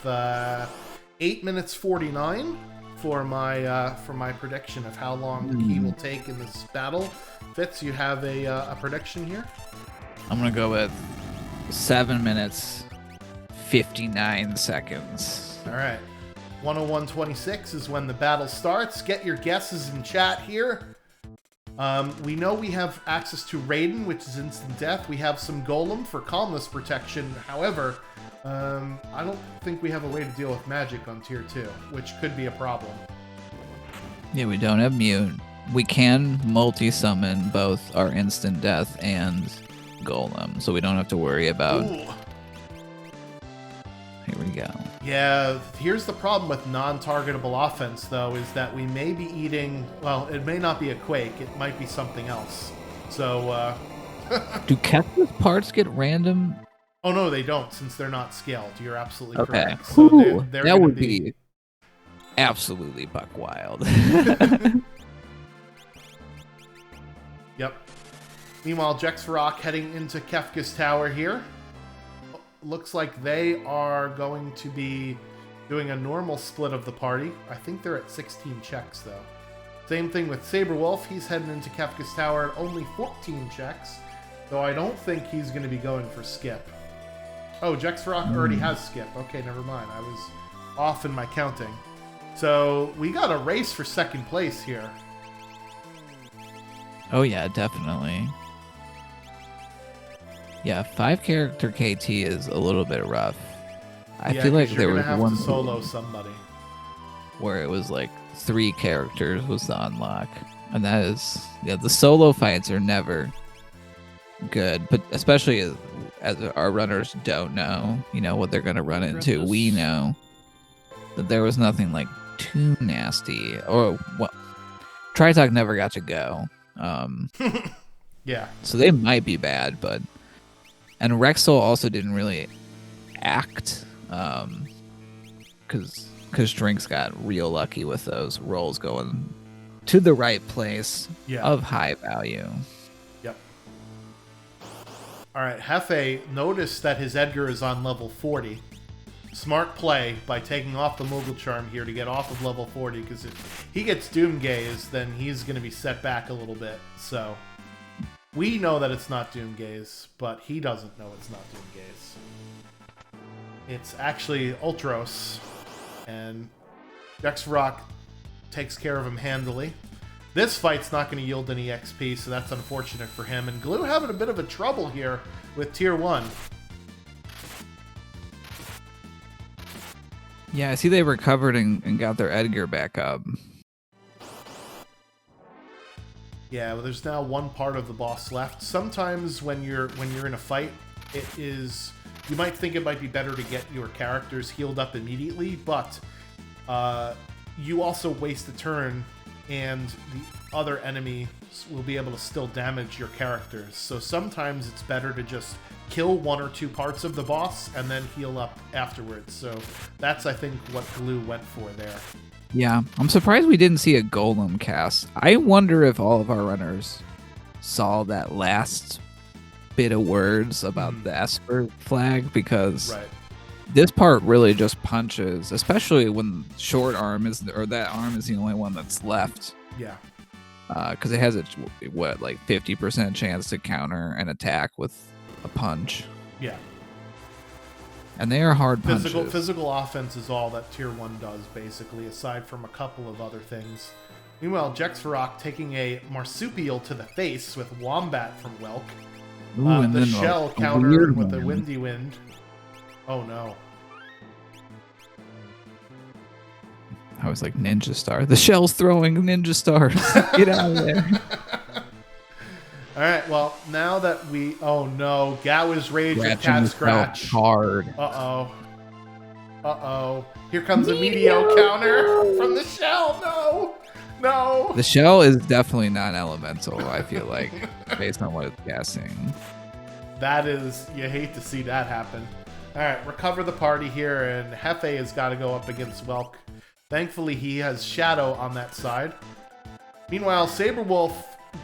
8 minutes 49 for my prediction of how long he will take in this battle. Fitz, you have a prediction here? I'm going to go with 7 minutes 59 seconds. All right. 101.26 is when the battle starts. Get your guesses in chat here. We know we have access to Raiden, which is instant death. We have some Golem for calmness protection. However, I don't think we have a way to deal with magic on tier 2, which could be a problem. Yeah, we don't have mute. We can multi-summon both our instant death and Golem, so we don't have to worry about... Ooh. Here we go. Yeah, here's the problem with non-targetable offense, though, is that we may be eating... Well, it may not be a Quake. It might be something else. So, Do Kefka's parts get random? Oh, no, they don't, since they're not scaled. You're absolutely okay. correct. So they're that would be absolutely buck wild. Yep. Meanwhile, Jexrock heading into Kefka's tower here. Looks like they are going to be doing a normal split of the party. I think they're at 16 checks, though. Same thing with Saberwolf. He's heading into Kefka's tower at only 14 checks, though I don't think he's going to be going for skip. Oh, Jexrock already has skip. Okay, never mind. I was off in my counting. So we got a race for second place here. Oh yeah, definitely. Yeah, 5-character KT is a little bit rough. I feel like there was one to solo somebody where it was like 3 characters was the unlock, and that is the solo fights are never good, but especially as our runners don't know, what they're gonna run into. We know that there was nothing like too nasty, or well, Tritalk never got to go. Yeah. So they might be bad, and Rexel also didn't really act, because Drinks got real lucky with those rolls going to the right place of high value. Yep. All right, Hefe noticed that his Edgar is on level 40. Smart play by taking off the Mogul Charm here to get off of level 40, because if he gets Doom Gaze, then he's going to be set back a little bit. So we know that it's not Doom Gaze, but he doesn't know it's not Doom Gaze. It's actually Ultros, and Jexrock takes care of him handily. This fight's not going to yield any XP, so that's unfortunate for him. And Glue having a bit of a trouble here with Tier 1. Yeah, I see they recovered and got their Edgar back up. Yeah, well, there's now one part of the boss left. Sometimes when you're in a fight, it is... You might think it might be better to get your characters healed up immediately, but you also waste a turn, and the other enemy will be able to still damage your characters. So sometimes it's better to just kill 1 or 2 parts of the boss and then heal up afterwards. So that's, I think, what Glue went for there. Yeah, I'm surprised we didn't see a golem cast. I wonder if all of our runners saw that last bit of words about the Esper flag, because this part really just punches, especially when short arm is, or that arm is the only one that's left. Yeah. Because it has a, what, like 50% chance to counter an attack with a punch. Yeah. And they are hard punches. Physical offense is all that Tier 1 does, basically, aside from a couple of other things. Meanwhile, Jexvarok taking a Marsupial to the face with Wombat from Welk. Ooh, and the then shell a countered with a Windy Wind. Oh no. I was like, Ninja Star. The shell's throwing Ninja Stars. Get out of there. Alright, well, now that we... Oh no, Gawa's Rage with Cat Scratch. Hard. Uh-oh. Uh-oh. Here comes a Meteo counter from the shell. No! No! The shell is definitely non-elemental, I feel like, based on what it's guessing. That is... You hate to see that happen. Alright, recover the party here, and Hefe has got to go up against Welk. Thankfully, he has Shadow on that side. Meanwhile, Saberwolf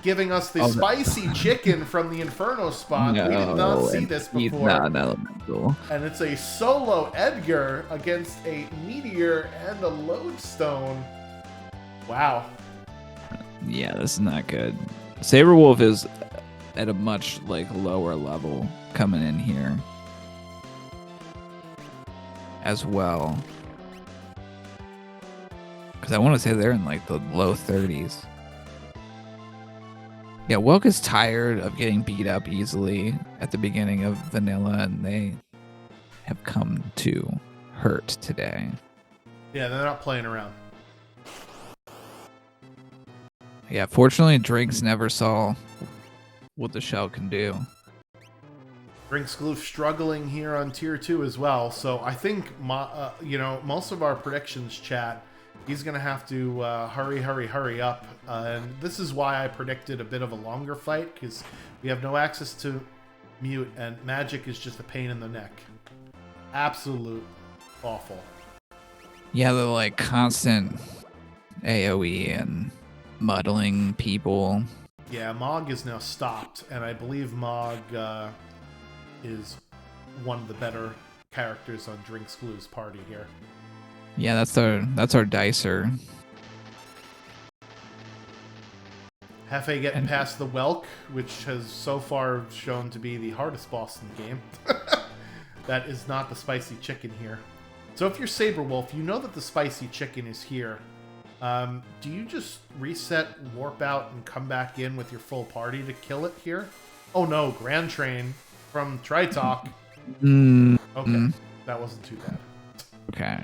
giving us the spicy chicken from the Inferno spot. No, we did not see this before. He's non-elemental. And it's a solo Edgar against a Meteor and a Lodestone. Wow. Yeah, this is not good. Saberwolf is at a much lower level coming in here as well. Because I want to say they're in the low 30s. Yeah, Welk is tired of getting beat up easily at the beginning of Vanilla, and they have come to hurt today. Yeah, they're not playing around. Yeah, fortunately, Drinks never saw what the shell can do. Drinksgloof struggling here on Tier 2 as well, so I think most of our predictions chat, he's going to have to hurry up. And this is why I predicted a bit of a longer fight, because we have no access to mute, and magic is just a pain in the neck. Absolute awful. Yeah, the constant AoE and muddling people. Yeah, Mog is now stopped, and I believe Mog is one of the better characters on Drinksgloof's party here. Yeah, that's our dicer. Hefe getting past the Welk, which has so far shown to be the hardest boss in the game. That is not the spicy chicken here. So if you're Saberwolf, you know that the spicy chicken is here. Do you just reset, warp out, and come back in with your full party to kill it here? Oh no, Grand Train from Tritalk. Okay, that wasn't too bad. Okay.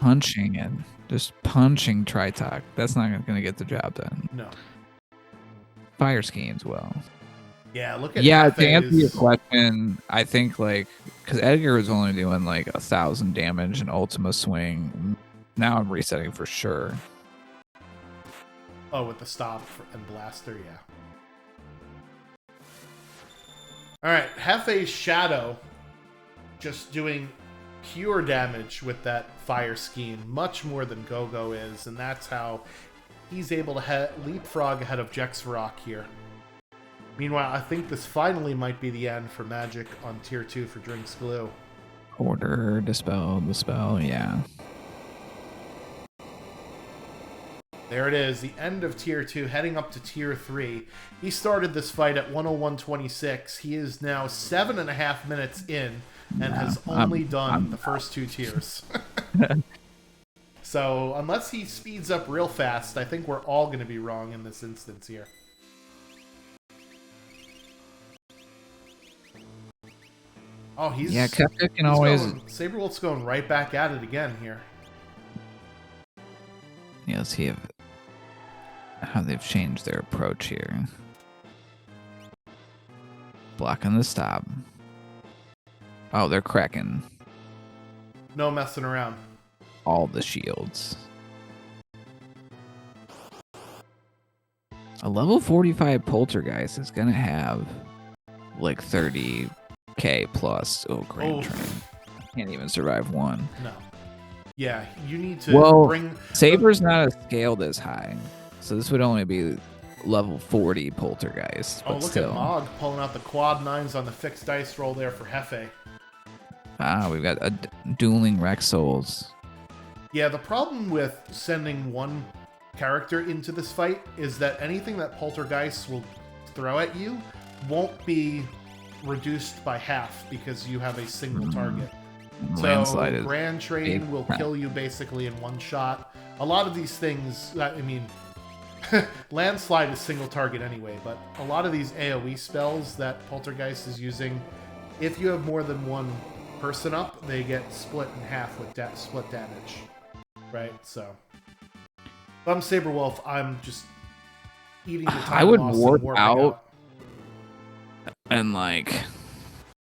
Punching it. Just punching Tritalk. That's not going to get the job done. No. Fire schemes, well. Yeah, look at Yeah, to answer your question, I think because Edgar was only doing 1,000 damage in Ultima Swing. Now I'm resetting for sure. Oh, with the stop and blaster, yeah. Alright, Hefe's Shadow just doing pure damage with that fire scheme, much more than Gogo is, and that's how he's able to leapfrog ahead of Jexvarok here. Meanwhile, I think this finally might be the end for Magic on Tier 2 for Drinksglue. Order, dispel, yeah. There it is, the end of Tier 2, heading up to Tier 3. He started this fight at 101.26. He is now 7.5 minutes in and has only done the first 2 tiers. So, unless he speeds up real fast, I think we're all going to be wrong in this instance here. Oh, he's... Yeah, Kefka can always... Saberwolf's going right back at it again here. Yeah, let's see how they've changed their approach here. Blocking the stop. Oh, they're cracking No messing around. all the shields. A level 45 Poltergeist is going to have 30k plus. Oh, Grand Train. Can't even survive one. No. Yeah, you need to Well, bring... Saber's not as scaled as high, so this would only be level 40 Poltergeist, Oh, but look still. at Mog pulling out the quad 9s on the fixed dice roll there for Hefe. Ah, we've got dueling Rex Souls. Yeah, the problem with sending one character into this fight is that anything that Poltergeist will throw at you won't be reduced by half because you have a single target. Landslide So is Grand Train big. will kill you basically in one shot. A lot of these things, I mean, Landslide is single target anyway, but a lot of these AoE spells that Poltergeist is using, if you have more than one person up, they get split in half with split damage. Right? So, if I'm Saberwolf, I'm just eating the time I would loss warp and warping out and like...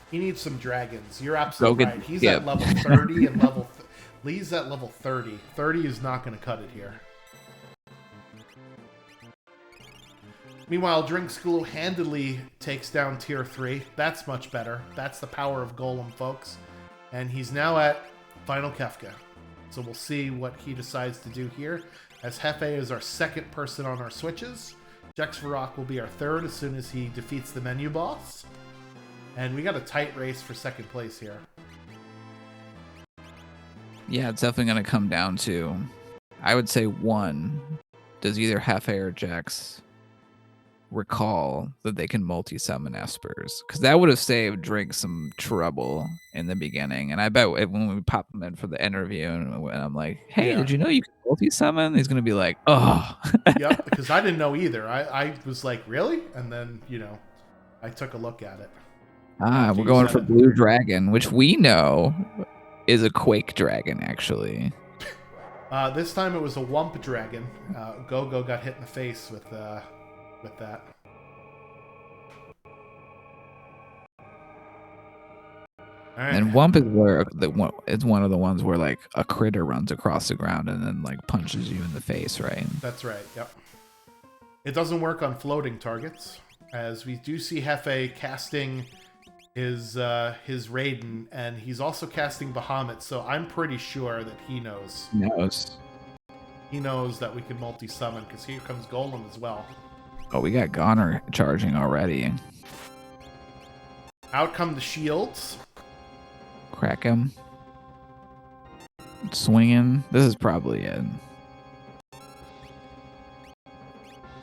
He needs some dragons. You're absolutely right. He's yeah. at level 30 and level... Lee's at level 30. 30 is not going to cut it here. Meanwhile, Drink School handily takes down tier 3. That's much better. That's the power of Golem, folks. And he's now at Final Kefka. So we'll see what he decides to do here. As Hefe is our second person on our switches. Jexvarok will be our third as soon as he defeats the menu boss. And we got a tight race for second place here. Yeah, it's definitely going to come down to, I would say, one, does either Hefe or Jex recall that they can multi-summon Espers? Because that would have saved Drink some trouble in the beginning. And I bet when we pop him in for the interview and I'm like, hey, did you know you can multi-summon? He's going to be like, oh. Yep, because I didn't know either. I was like, really? And then, I took a look at it. We're going for Blue Dragon, which we know is a Quake Dragon, actually. This time it was a Wump Dragon. Go-Go got hit in the face with that. All right. And Wump is where it's one of the ones where like a critter runs across the ground and then like punches you in the face, right? That's right. Yep. It doesn't work on floating targets, as we do see Hefe casting his Raiden, and he's also casting Bahamut, so I'm pretty sure that he knows. He knows that we can multi-summon, because here comes Golem as well. Oh, we got Goner charging already. Out come the shields. Crack him. Swinging. This is probably it.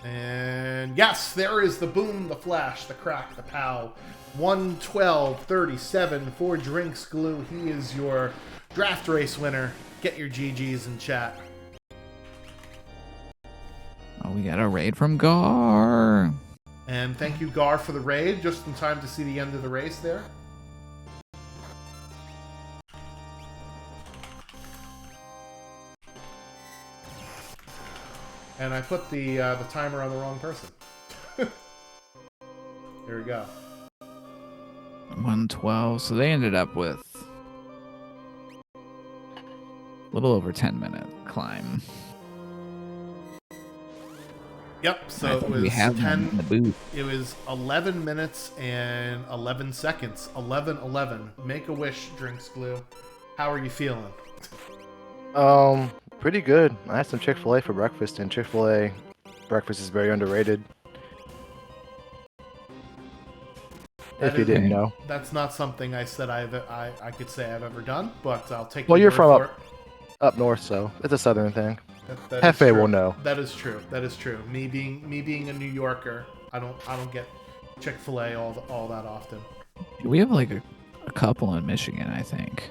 And yes, there is the boom, the flash, the crack, the pow. 112.37 for Drinks Glue. He is your draft race winner. Get your GGs in chat. Oh, we got a raid from Gar. And thank you, Gar, for the raid. Just in time to see the end of the race there. And I put the timer on the wrong person. Here we go. 112. So they ended up with a little over 10-minute climb. Yep. So it was 10. It was 11 minutes and 11 seconds. 11:11. Make a wish, Drinks Glue. How are you feeling? Pretty good. I had some Chick-fil-A for breakfast, and Chick-fil-A breakfast is very underrated. If you didn't know. That's not something I said I could say I've ever done, but I'll take. Well, you're from it. up north, so it's a southern thing. That Hefe will know. That is true. That is true. Me being a New Yorker, I don't get Chick-fil-A all that often. We have like a couple in Michigan, I think.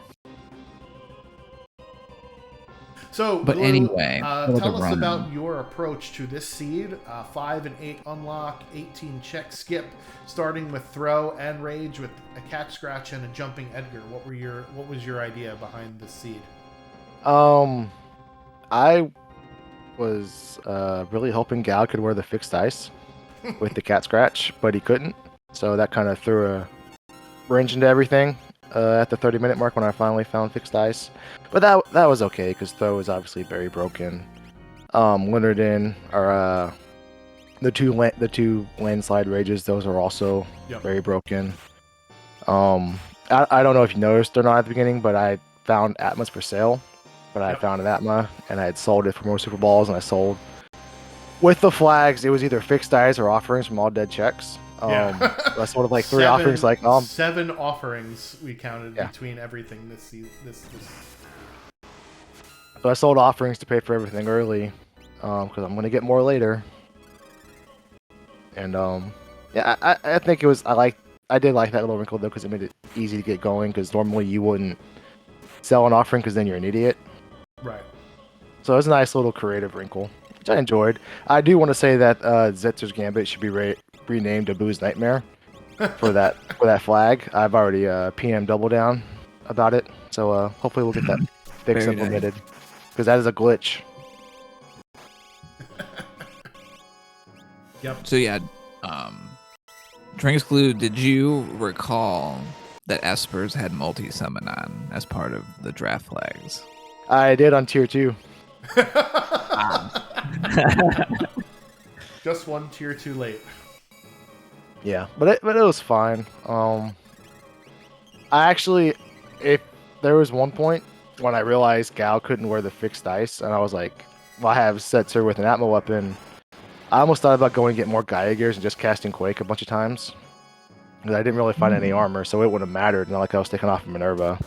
So, but Glue, anyway, tell us about your approach to this seed. 5 and 8 unlock, 18 check skip, starting with throw and rage with a catch scratch and a jumping Edgar. What was your idea behind this seed? I was really hoping Gal could wear the fixed dice with the cat scratch, but he couldn't. So that kind of threw a wrench into everything at the 30-minute mark when I finally found fixed dice. But that was okay because throw is obviously very broken. Linnarden are the two landslide rages. Those are also very broken. I don't know if you noticed or not at the beginning, but I found Atmos for sale but I had Yep. found an Atma, and I had sold it for more Super Balls, and I sold with the flags. It was either fixed dice or offerings from all dead checks. Yeah. So I sold like 3 offerings, like 7 offerings we counted Yeah. between everything this season. So I sold offerings to pay for everything early, because I'm gonna get more later. And yeah, I think it was I did like that little wrinkle though, because it made it easy to get going. Because normally you wouldn't sell an offering, because then you're an idiot. Right. So it was a nice little creative wrinkle, which I enjoyed. I do want to say that Zetzer's Gambit should be renamed to Boo's Nightmare for that flag. I've already PM Double Down about it, so hopefully we'll get that fix Very nice. implemented, because that is a glitch. Yep. So yeah, Drinks Glue, did you recall that Espers had multi-summon on as part of the draft flags? I did on tier 2. Just one tier too late. Yeah, but it was fine. I actually, if there was one point when I realized Gal couldn't wear the fixed dice, and I was like, well, I have Setzer with an Atma weapon. I almost thought about going to get more Gaia gears and just casting Quake a bunch of times. Because I didn't really find any armor, so it wouldn't have mattered. Not like I was taking off of Minerva.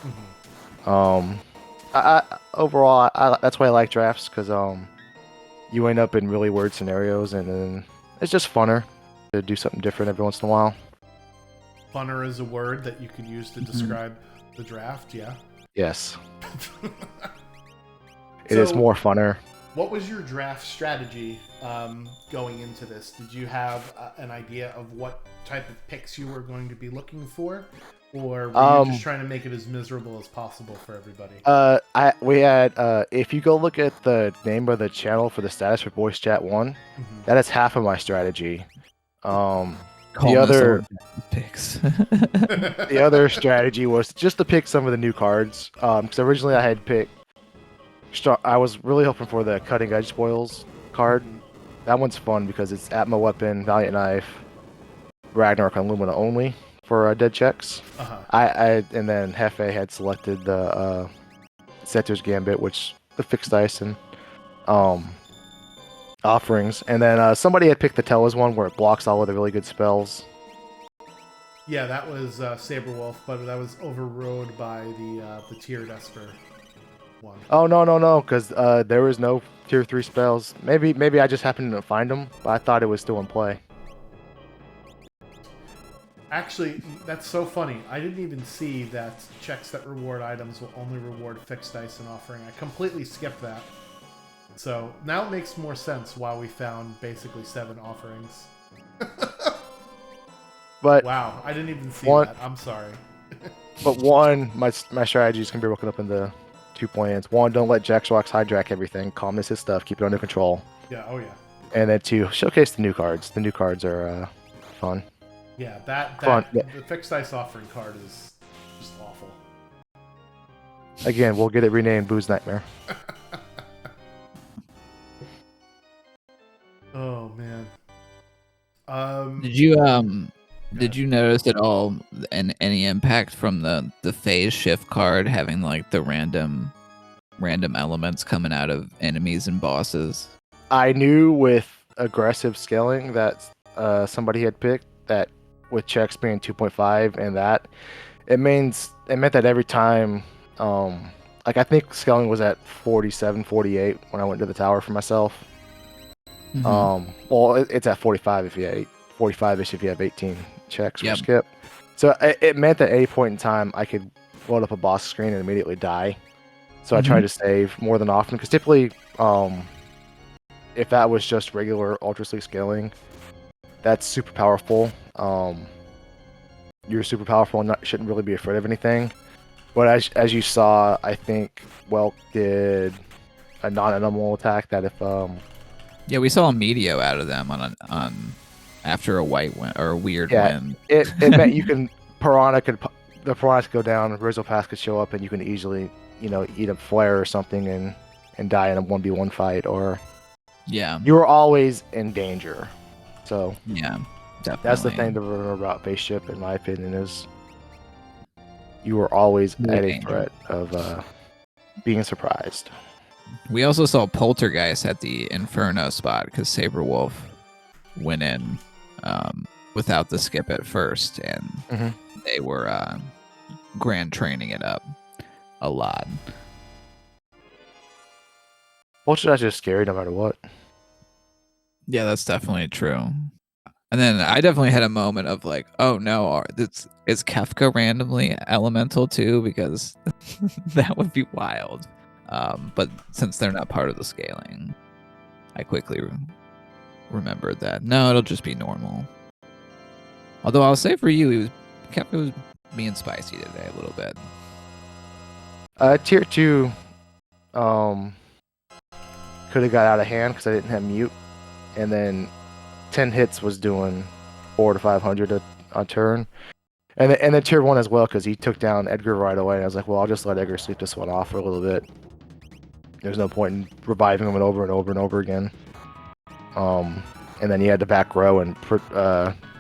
Overall, that's why I like drafts, because you end up in really weird scenarios, and then it's just funner to do something different every once in a while. Funner is a word that you could use to describe the draft, yeah. Yes. It is more funner. What was your draft strategy going into this? Did you have an idea of what type of picks you were going to be looking for? Or were you just trying to make it as miserable as possible for everybody? We had, if you go look at the name of the channel for the status for Voice Chat 1, that is half of my strategy. The other picks. the other strategy was just to pick some of the new cards. Because originally I had picked, I was really hoping for the Cutting Edge Spoils card. That one's fun because it's Atma Weapon, Valiant Knife, Ragnarok on Lumina only for dead checks. And then Hefe had selected the Setter's Gambit, which the fixed dice and offerings, and then somebody had picked the Tellas one where it blocks all of the really good spells. Yeah, that was Saberwolf, but that was overrode by the tiered Esper one. Oh no, because there was no tier 3 spells. Maybe I just happened to find them, but I thought it was still in play. Actually, that's so funny. I didn't even see that checks that reward items will only reward fixed dice and offering. I completely skipped that. So now it makes more sense why we found basically 7 offerings. But wow, I didn't even see that. I'm sorry. But one, my strategies can be broken up into 2 plans. One, don't let Jaxrox hijack everything. Calmness his stuff. Keep it under control. Yeah, oh yeah. And then 2, showcase the new cards. The new cards are fun. Yeah, that Fun. the fixed dice offering card is just awful. Again, we'll get it renamed Boo's Nightmare. Oh man. Did you notice at all any impact from the phase shift card having like the random elements coming out of enemies and bosses? I knew with aggressive scaling that somebody had picked that with checks being 2.5 and that it meant that every time like I think scaling was at 47, 48 when I went to the tower for myself. Well, it's at 45 if you have 45ish if you have 18 checks for skip. So it meant that at any point in time I could load up a boss screen and immediately die. So I tried to save more than often, because typically if that was just regular ultra sleek scaling, that's super powerful. You're super powerful and shouldn't really be afraid of anything. But as you saw, I think Welk did a non-animal attack that if yeah, we saw a Meteo out of them on after a white wind or a weird wind. It meant you can the Piranha could go down, Rizzo Pass could show up, and you can easily eat a flare or something and die in a 1v1 fight, or you were always in danger. So yeah, definitely. That's the thing to remember about Base Ship, in my opinion, is you were always at a threat of being surprised. We also saw Poltergeist at the Inferno spot because Saberwolf went in without the skip at first, and they were grand training it up a lot. Poltergeist is scary no matter what. Yeah, that's definitely true. And then I definitely had a moment of like, oh no, is Kefka randomly elemental too? Because that would be wild. But since they're not part of the scaling, I quickly remembered that. No, it'll just be normal. Although I'll say for you, Kefka was being spicy today a little bit. Tier 2 could have got out of hand because I didn't have mute. And then 10 hits was doing 400 to 500 a turn. And then tier 1 as well because he took down Edgar right away. And I was like, well, I'll just let Edgar sleep this one off for a little bit. There's no point in reviving him over and over and over again. And then he had to back row and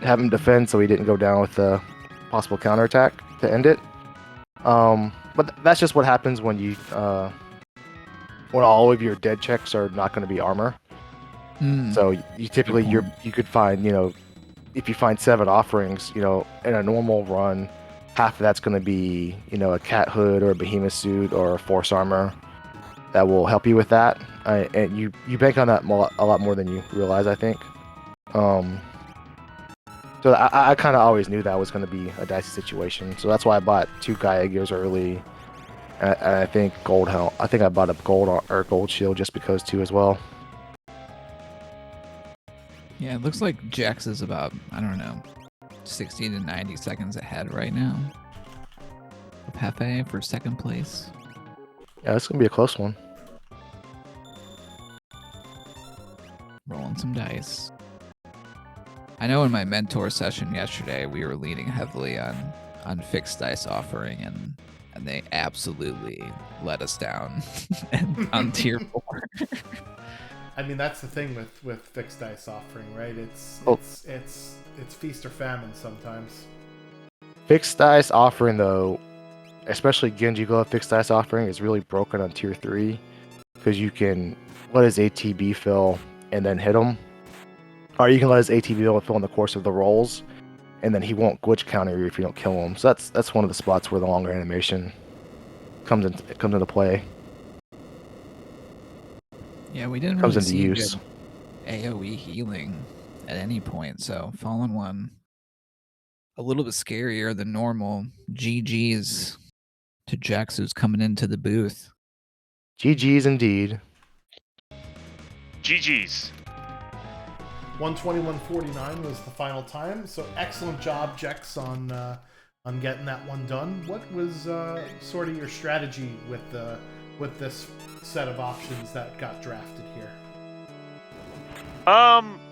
have him defend so he didn't go down with the possible counterattack to end it. But that's just what happens when you when all of your dead checks are not going to be armor. So you typically you could find, if you find 7 offerings, in a normal run, half of that's going to be, a cat hood or a behemoth suit or a force armor that will help you with that. And you bank on that a lot more than you realize, I think. So I kind of always knew that was going to be a dicey situation. So that's why I bought 2 Gaia gears early. And I think gold helm. I think I bought a gold shield just because too as well. Yeah, it looks like Jax is about, 60 to 90 seconds ahead right now of Hefe for second place. Yeah, it's going to be a close one. Rolling some dice. I know in my mentor session yesterday, we were leaning heavily on fixed dice offering, and they absolutely let us down on tier 4. I mean, that's the thing with fixed dice offering, right? It's feast or famine sometimes. Fixed dice offering, though, especially Genji Glove fixed dice offering, is really broken on tier 3 because you can let his ATB fill and then hit him, or you can let his ATB fill in the course of the rolls, and then he won't glitch counter you if you don't kill him. So that's one of the spots where the longer animation comes into play. Yeah, we didn't really see good AoE healing at any point, so Fallen 1 a little bit scarier than normal. GG's to Jax, who's coming into the booth. GG's indeed. GG's. 121.49 was the final time, so excellent job, Jex, on getting that one done. What was sort of your strategy with this set of options that got drafted here?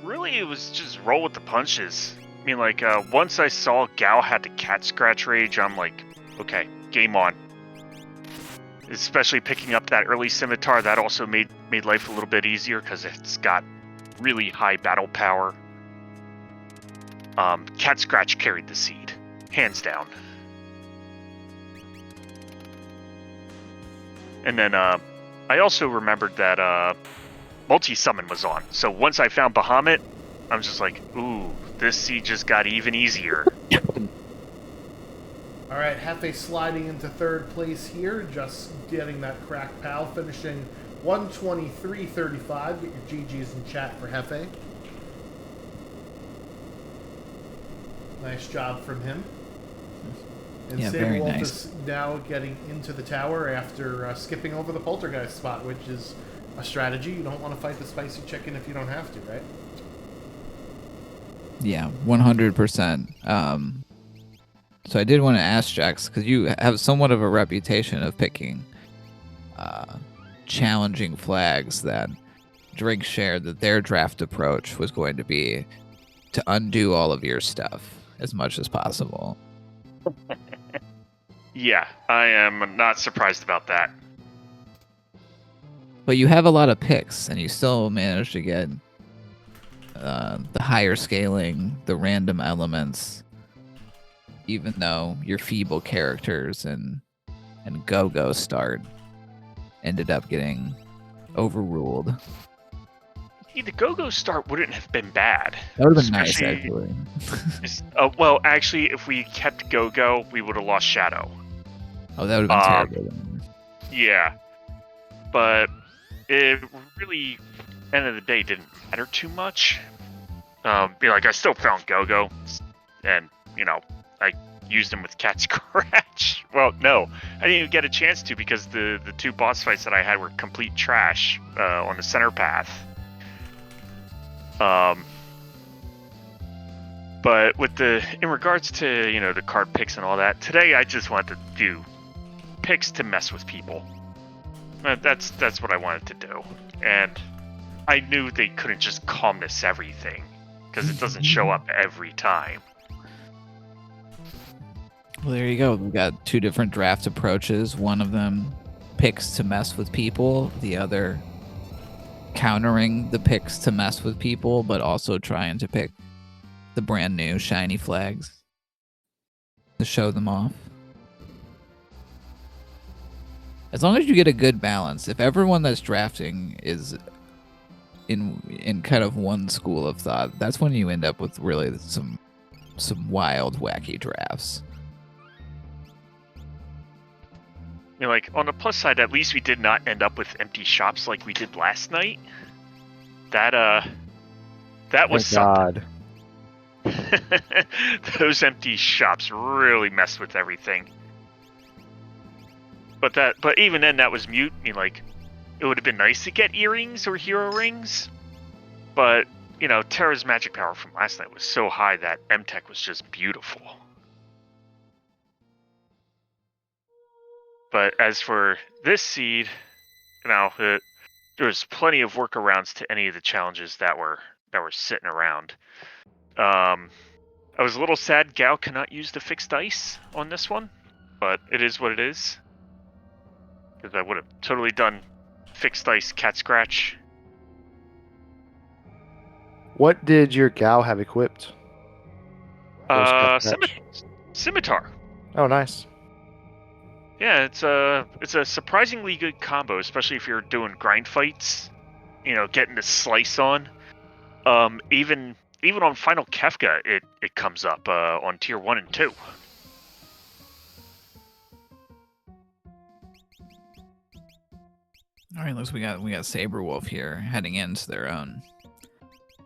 Really, it was just roll with the punches. I mean, like, once I saw Gao had the cat scratch rage, I'm like, okay, game on. Especially picking up that early scimitar, that also made life a little bit easier because it's got really high battle power. Cat scratch carried the seed, hands down. And then I also remembered that multi-summon was on. So once I found Bahamut, I was just like, ooh, this seed just got even easier. All right, Hefe sliding into third place here, just getting that crack pal, finishing 123.35. Get your GGs in chat for Hefe. Nice job from him. And yeah, very Saberwolf nice. is now getting into the tower after skipping over the Poltergeist spot, which is a strategy. You don't want to fight the spicy chicken if you don't have to, right? Yeah, 100%. So I did want to ask Jax, because you have somewhat of a reputation of picking challenging flags, that Drake shared that their draft approach was going to be to undo all of your stuff as much as possible. Yeah, I am not surprised about that. But you have a lot of picks, and you still manage to get the higher scaling, the random elements, even though your feeble characters and go-go start ended up getting overruled. See, the Go-Go start wouldn't have been bad. That would have been nice, Especially- actually. well, actually, if we kept Go-Go, we would have lost Shadow. Oh, that would have been terrible. Yeah. But it really, end of the day, didn't matter too much. I still found Go-Go, and, I used him with Cat Scratch. Well, no, I didn't even get a chance to because the two boss fights that I had were complete trash on the center path. But in regards to, the card picks and all that, today I just wanted to do picks to mess with people. That's what I wanted to do. And I knew they couldn't just calmness everything, because it doesn't show up every time. Well, there you go. We've got two different draft approaches. One of them picks to mess with people, the other countering the picks to mess with people, but also trying to pick the brand new shiny flags to show them off. As long as you get a good balance, if everyone that's drafting is in kind of one school of thought, that's when you end up with really some wild, wacky drafts. On the plus side, at least we did not end up with empty shops like we did last night. That was Thank something. God. Those empty shops really messed with everything. But even then, that was mute. It would have been nice to get earrings or hero rings. But, Terra's magic power from last night was so high that M-Tech was just beautiful. But as for this seed, there was plenty of workarounds to any of the challenges that were sitting around. I was a little sad Gao cannot use the fixed dice on this one, but it is what it is. Because I would have totally done fixed dice cat scratch. What did your Gao have equipped? Cat scratch? Scimitar. Oh, nice. Yeah, it's a surprisingly good combo, especially if you're doing grind fights. Getting the slice on. Even on Final Kefka, it comes up on tier 1 and 2. All right, looks we got Saberwolf here heading into their own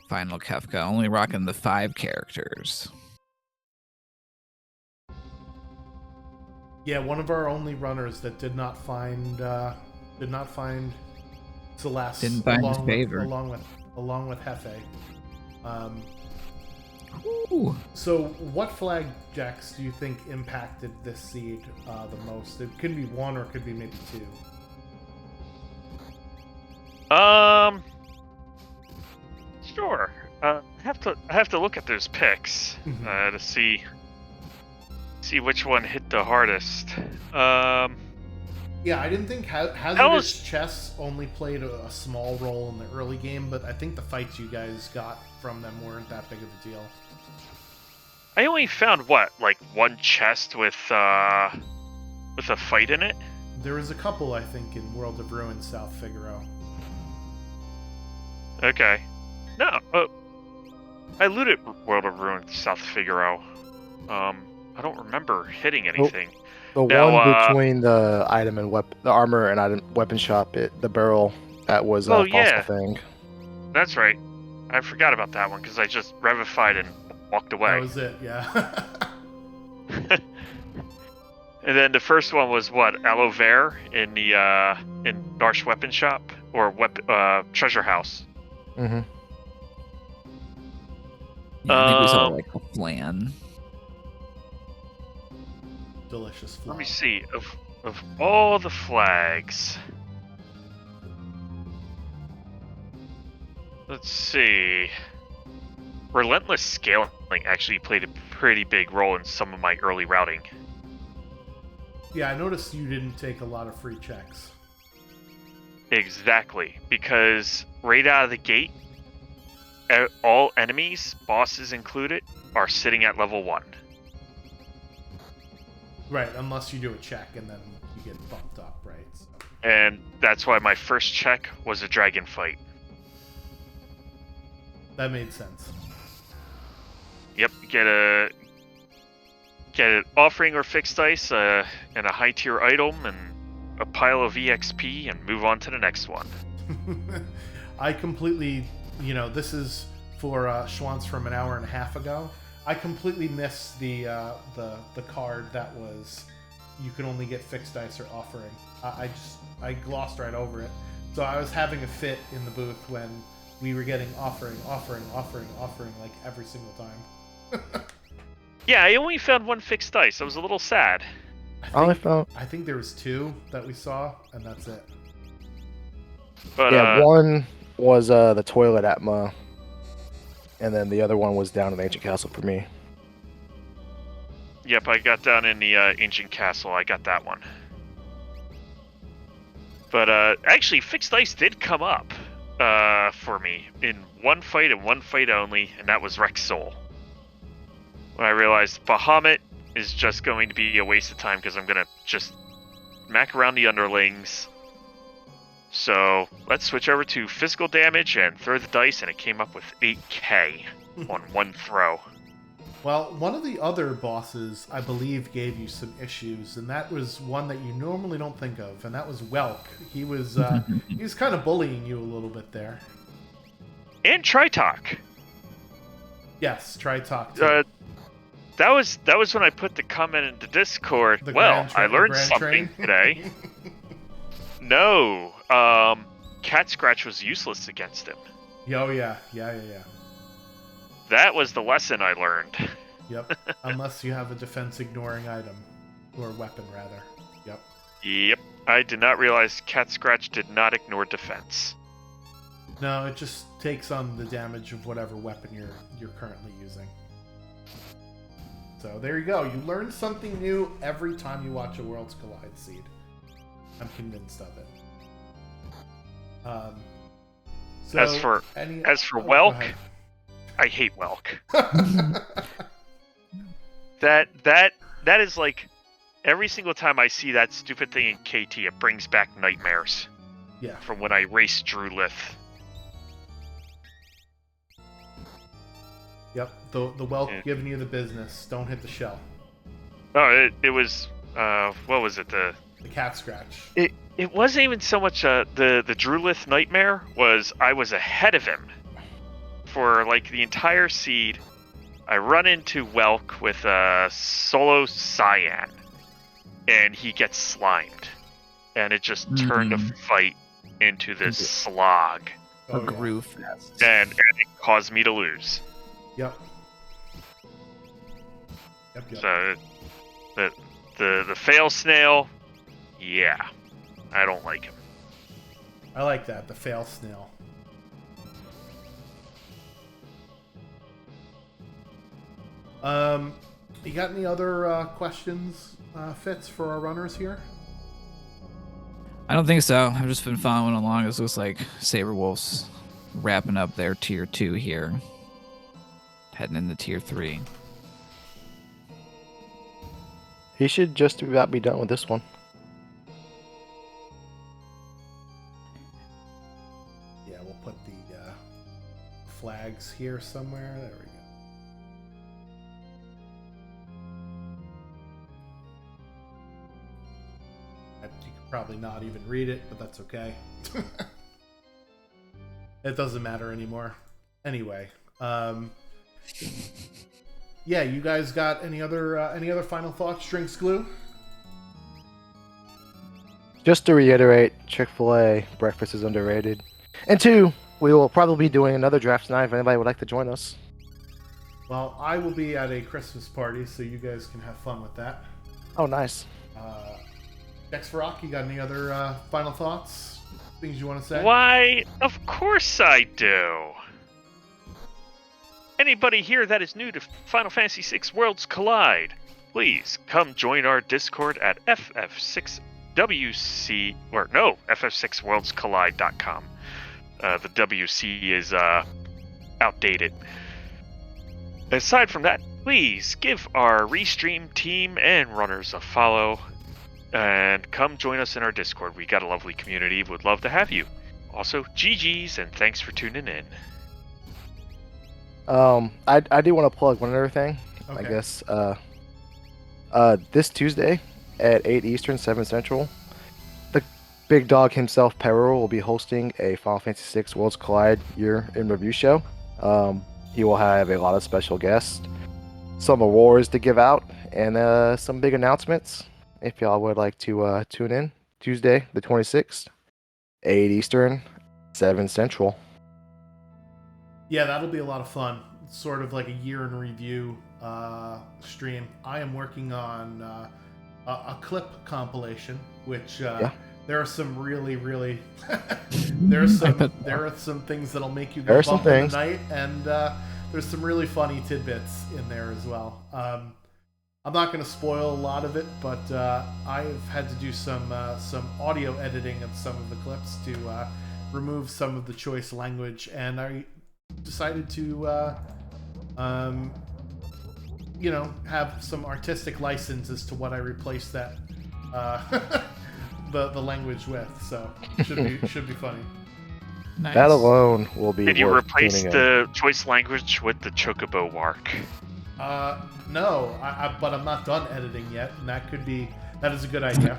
Final Kefka, only rocking the 5 characters. Yeah, one of our only runners that did not find Celeste Didn't find his favor. along with Hefe. Ooh. So, what flag jacks do you think impacted this seed the most? It could be one or it could be maybe two. Sure. I have to look at those picks to see which one hit the hardest. Yeah, I didn't think Hazardous Chess only played a small role in the early game, but I think the fights you guys got from them weren't that big of a deal. I only found one chest with a fight in it. There was a couple, I think, in World of Ruin South Figaro. Okay. No, I looted World of Ruin South Figaro. I don't remember hitting anything. The one between the item and the armor and weapon shop, the barrel, that was a fossil thing. That's right. I forgot about that one because I just revified and walked away. That was it, yeah. And then the first one was Aloe Vera in the in Darsh Weapon Shop or Treasure House. Mm-hmm. Yeah, I think we saw a flan. Delicious flan. Let me see. Of all the flags, let's see. Relentless Scaling actually played a pretty big role in some of my early routing. Yeah, I noticed you didn't take a lot of free checks. Exactly, because right out of the gate, all enemies, bosses included, are sitting at level 1. Right, unless you do a check and then you get bumped up, right? So. And that's why my first check was a dragon fight. That made sense. Yep, get an offering or fixed dice, and a high tier item, and a pile of EXP, and move on to the next one. I completely, this is for Schwantz from an hour and a half ago. I completely missed the card that was you can only get fixed dice or offering. I glossed right over it. So I was having a fit in the booth when we were getting offering like every single time. Yeah, I only found one fixed dice. I was a little sad. I think there was 2 that we saw, and that's it. But yeah, one was the toilet at Ma, and then the other one was down in the ancient castle for me. Yep, I got down in the ancient castle. I got that one. But actually, fixed dice did come up for me in one fight and one fight only, and that was Rex Soul. When I realized Bahamut is just going to be a waste of time because I'm going to just mac around the underlings. So let's switch over to physical damage and throw the dice, and it came up with 8k on one throw. Well, one of the other bosses, I believe, gave you some issues, and that was one that you normally don't think of, and that was Welk. He was kind of bullying you a little bit there. And Tritok. Yes, Tritok too. That was when I put the comment in the Discord. I learned something today. No, Cat Scratch was useless against him. Oh yeah. That was the lesson I learned. Yep. Unless you have a defense ignoring item. Or weapon, rather. Yep. Yep. I did not realize Cat Scratch did not ignore defense. No, it just takes on the damage of whatever weapon you're currently using. So there you go. You learn something new every time you watch a Worlds Collide seed. I'm convinced of it. So as for Welk, I hate Welk. That is like every single time I see that stupid thing in KT, it brings back nightmares. Yeah. From when I raced Drulith. Yep. The Welk giving you the business. Don't hit the shell. Oh, it was what was it? The Cat Scratch. It wasn't even so much the Drulith nightmare. Was I was ahead of him for like the entire seed. I run into Welk with a solo Cyan, and he gets slimed, and it just turned a fight into this slog. A groove fest. And it caused me to lose. Yep. So the fail snail, yeah, I don't like him. I like that, the fail snail. You got any other questions, Fitz, for our runners here? I don't think so. I've just been following along. It looks like Saberwolf's wrapping up their tier 2 here, heading into tier 3. He should just about be done with this one. Yeah, we'll put the flags here somewhere. There we go. You could probably not even read it, but that's okay. It doesn't matter anymore. Anyway, yeah, you guys got any other final thoughts, Drinks Glue? Just to reiterate, Chick-fil-A breakfast is underrated. And 2, we will probably be doing another draft tonight if anybody would like to join us. Well, I will be at a Christmas party, so you guys can have fun with that. Oh, nice. Dexrock, you got any other final thoughts? Things you want to say? Why, of course I do. Anybody here that is new to Final Fantasy VI Worlds Collide, please come join our Discord at FF6WorldsCollide.com. The WC is outdated. Aside from that, please give our Restream team and runners a follow. And come join us in our Discord. We got a lovely community. Would love to have you. Also, GG's, and thanks for tuning in. I do want to plug one other thing. Okay. I guess this Tuesday at 8 Eastern, 7 Central, the big dog himself, Peril, will be hosting a Final Fantasy VI Worlds Collide Year in Review show. He will have a lot of special guests, some awards to give out, and some big announcements. If y'all would like to tune in, Tuesday the 26th, 8 Eastern, 7 Central. Yeah, that'll be a lot of fun. It's sort of like a year in review stream. I am working on a clip compilation, which there are some really there are some things that'll make you go bump in the night, and there's some really funny tidbits in there as well. I'm not going to spoil a lot of it, but I've had to do some audio editing of some of the clips to remove some of the choice language, and I decided to have some artistic license as to what I replaced that the language with. So should be funny. Nice. That alone will be. Did you replace the choice language with the chocobo mark? No, but I'm not done editing yet, and that is a good idea.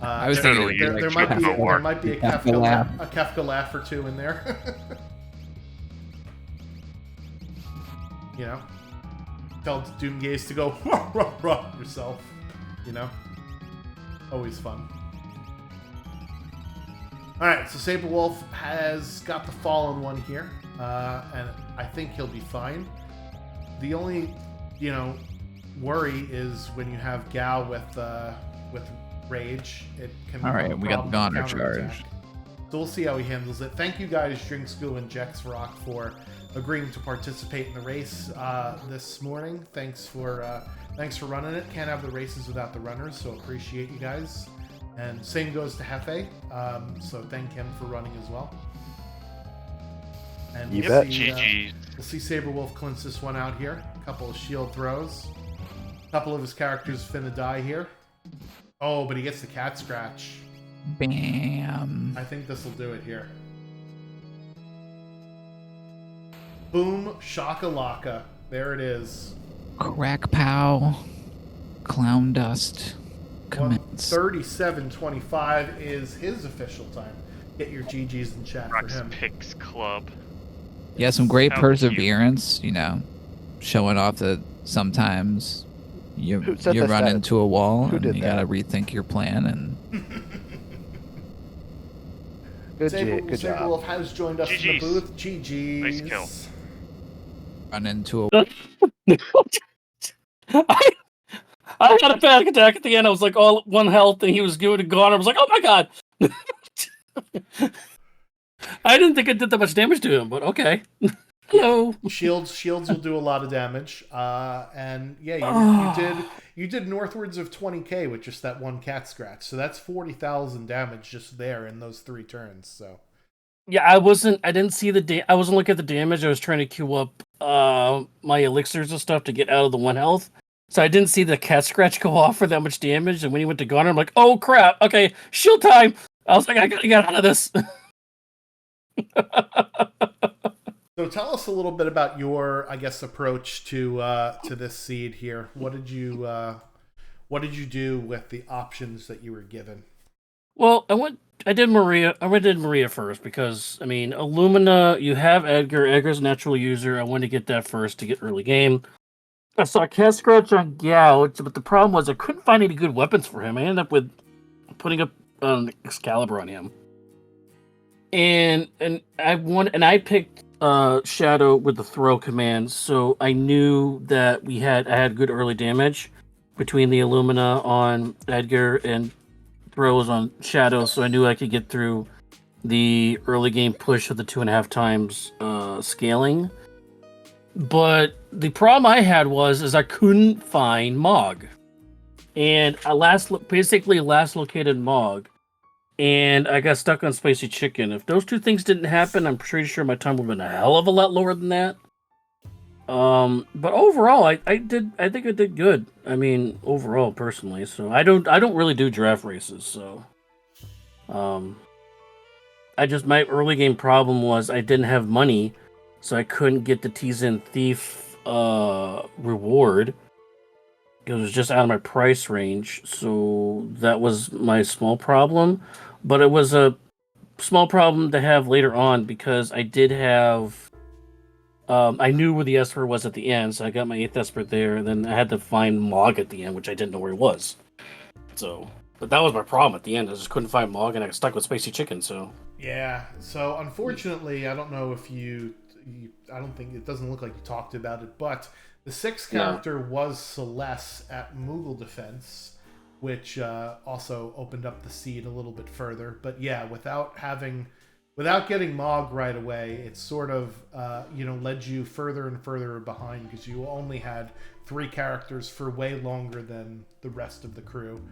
I was thinking there might be a Kefka laugh or two in there. You know, tell Doomgaze to go rah, rah, yourself. You know, always fun. All right, so Saberwolf has got the fallen one here, and I think he'll be fine. The only, worry is when you have Gao with rage, it can. All right, we got the Goner charge. So we'll see how he handles it. Thank you guys, Drinkskoo and Jexrock, for agreeing to participate in the race this morning. Thanks for running it. Can't have the races without the runners, so appreciate you guys. And same goes to Hefe, so thank him for running as well. And you bet. We'll see Saberwolf cleanse this one out here. A couple of shield throws. A couple of his characters finna die here. Oh, but he gets the cat scratch. Bam. I think this will do it here. Boom, shakalaka. There it is. Crack pow. Clown dust. Commence. 37:25 is his official time. Get your GGs in chat Rock's for him. Picks Club. Yeah, some great How perseverance, showing off that sometimes you run into a wall and you gotta rethink your plan. And good job. Saberwolf has joined us in the booth. GGs. Nice kill. Run into a I had a panic attack at the end. I was like all one health, and he was going to gone. I was like, oh my god. I didn't think it did that much damage to him, but okay. Hello. Shields will do a lot of damage. And yeah, you did northwards of 20k with just that one cat scratch. So that's 40,000 damage just there in those 3 turns. So yeah, I didn't see I wasn't looking at the damage. I was trying to queue up my elixirs and stuff to get out of the 1 health. So I didn't see the cat scratch go off for that much damage. And when he went to Goner, I'm like, oh crap, okay, shield time. I was like, I gotta get out of this. So tell us a little bit about your, I guess, approach to this seed here. What did you do with the options that you were given? Well, I did Maria first because, I mean, Illumina, you have Edgar. Edgar's a natural user. I wanted to get that first to get early game. I saw Cat Scratch on Gouge, but the problem was I couldn't find any good weapons for him. I ended up with putting up an Excalibur on him. And I picked Shadow with the throw command, so I knew that I had good early damage between the Illumina on Edgar and throws on Shadow, so I knew I could get through the early game push of the 2.5 times scaling. But the problem I had was I couldn't find Mog, and I last located Mog, and I got stuck on Spicy Chicken. If those 2 things didn't happen, I'm pretty sure my time would have been a hell of a lot lower than that. But overall, I think I did good. I mean, overall, personally. So I don't really do draft races. So, I just my early game problem was I didn't have money, so I couldn't get the Tizen Thief reward. It was just out of my price range, so that was my small problem. But it was a small problem to have later on because I did have. I knew where the Esper was at the end, so I got my 8th Esper there, and then I had to find Mog at the end, which I didn't know where he was. So, but that was my problem at the end. I just couldn't find Mog, and I got stuck with Spicy Chicken, so. Yeah. So unfortunately, I don't know if I don't think it doesn't look like you talked about it, but the 6th character was Celeste at Moogle Defense, which also opened up the seed a little bit further. But yeah, without getting Mog right away, it sort of led you further and further behind because you only had 3 characters for way longer than the rest of the crew.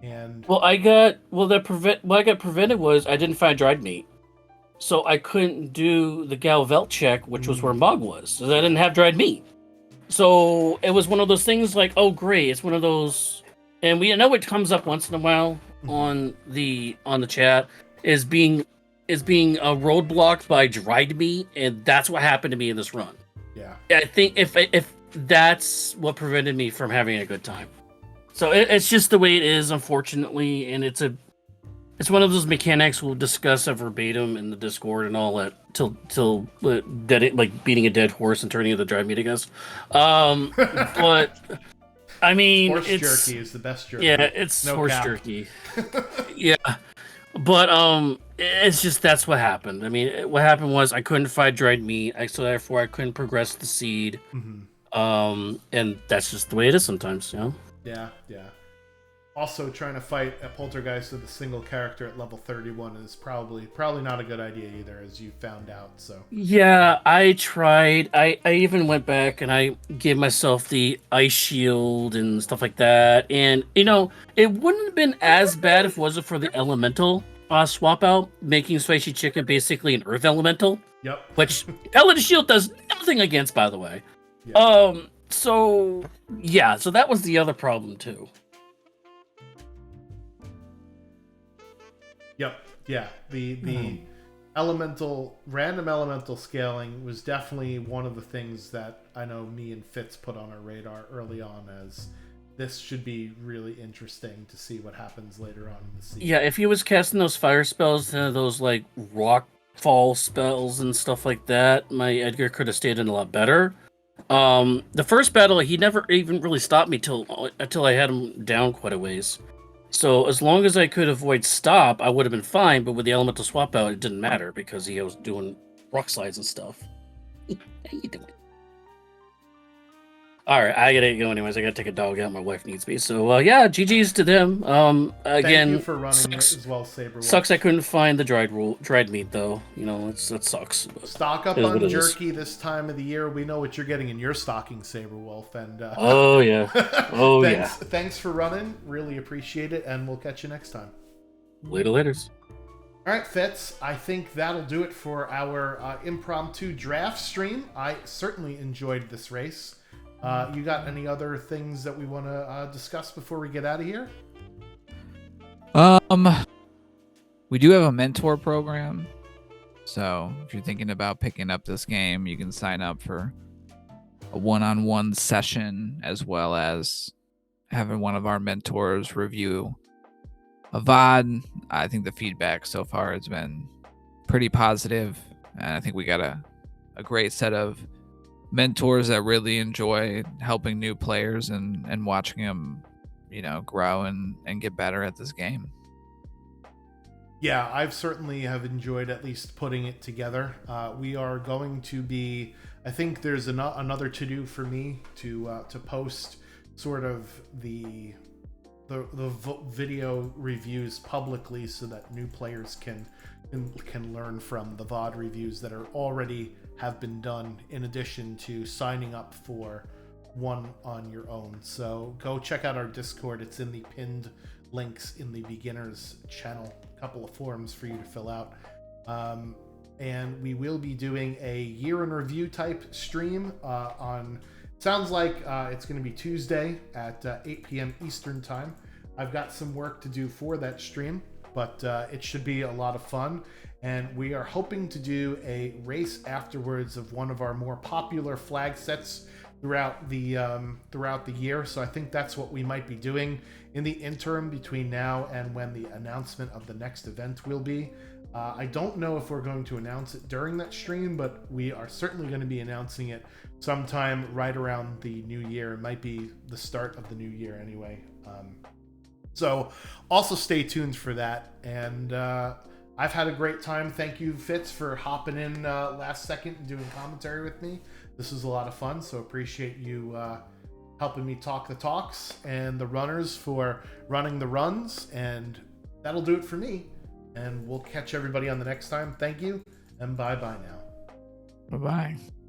And what I got prevented was I didn't find dried meat, so I couldn't do the Galvelt check, which was where Mog was, so I didn't have dried meat. So it was one of those things like, oh great, it's one of those, and we know it comes up once in a while on the chat is being roadblocked by dried meat, and that's what happened to me in this run. Yeah, I think if that's what prevented me from having a good time. So it's just the way it is, unfortunately, and it's one of those mechanics we'll discuss verbatim in the Discord and all that till like beating a dead horse and turning into dried meat, I guess. But I mean, horse jerky is the best jerky. Yeah, it's no horse cap. jerky. Yeah. But it's just that's what happened. I mean, what happened was I couldn't find dried meat, so therefore I couldn't progress the seed. Mm-hmm. And that's just the way it is sometimes, you know. Yeah. Also, trying to fight a poltergeist with a single character at level 31 is probably not a good idea either, as you found out. So yeah, I tried. I even went back and I gave myself the ice shield and stuff like that. And it wouldn't have been as bad if it wasn't for the elemental swap out, making Spicy Chicken basically an earth elemental. Yep. Which Element Shield does nothing against, by the way. Yeah. So that was the other problem too. Yep. Yeah. The random elemental scaling was definitely one of the things that I know me and Fitz put on our radar early on, as this should be really interesting to see what happens later on in the season. Yeah, if he was casting those fire spells, those like rock fall spells and stuff like that, my Edgar could have stayed in a lot better. The first battle, he never even really stopped me until I had him down quite a ways. So as long as I could avoid stop, I would have been fine. But with the elemental swap out, it didn't matter because he was doing rock slides and stuff. How you doing? All right, I gotta go anyways. I gotta take a dog out. My wife needs me. So yeah, GG's to them. Again, thank you for running it as well, Saber. Sucks I couldn't find the dried meat though. That sucks. Stock up on jerky this time of the year. We know what you're getting in your stocking, Saberwolf. And oh yeah, thanks for running. Really appreciate it, and we'll catch you next time. Laters. All right, Fitz. I think that'll do it for our impromptu draft stream. I certainly enjoyed this race. You got any other things that we want to discuss before we get out of here? We do have a mentor program. So if you're thinking about picking up this game, you can sign up for a one-on-one session, as well as having one of our mentors review a VOD. I think the feedback so far has been pretty positive, and I think we got a great set of mentors that really enjoy helping new players and watching them, grow and get better at this game. Yeah, I've certainly have enjoyed at least putting it together. We are going to be, I think there's another to-do for me to post sort of the video reviews publicly so that new players can learn from the VOD reviews that are already have been done, in addition to signing up for one on your own. So go check out our Discord. It's in the pinned links in the beginners channel. A couple of forms for you to fill out. and we will be doing a year in review type stream on. Sounds like it's going to be Tuesday at 8 p.m. Eastern time. I've got some work to do for that stream, but it should be a lot of fun. And we are hoping to do a race afterwards of one of our more popular flag sets throughout the year. So I think that's what we might be doing in the interim between now and when the announcement of the next event will be. I don't know if we're going to announce it during that stream, but we are certainly going to be announcing it sometime right around the new year. It might be the start of the new year anyway. So also stay tuned for that. And I've had a great time. Thank you, Fitz, for hopping in last second and doing commentary with me. This was a lot of fun, so appreciate you helping me talk the talks, and the runners for running the runs. And that'll do it for me. And we'll catch everybody on the next time. Thank you, and bye-bye now. Bye-bye.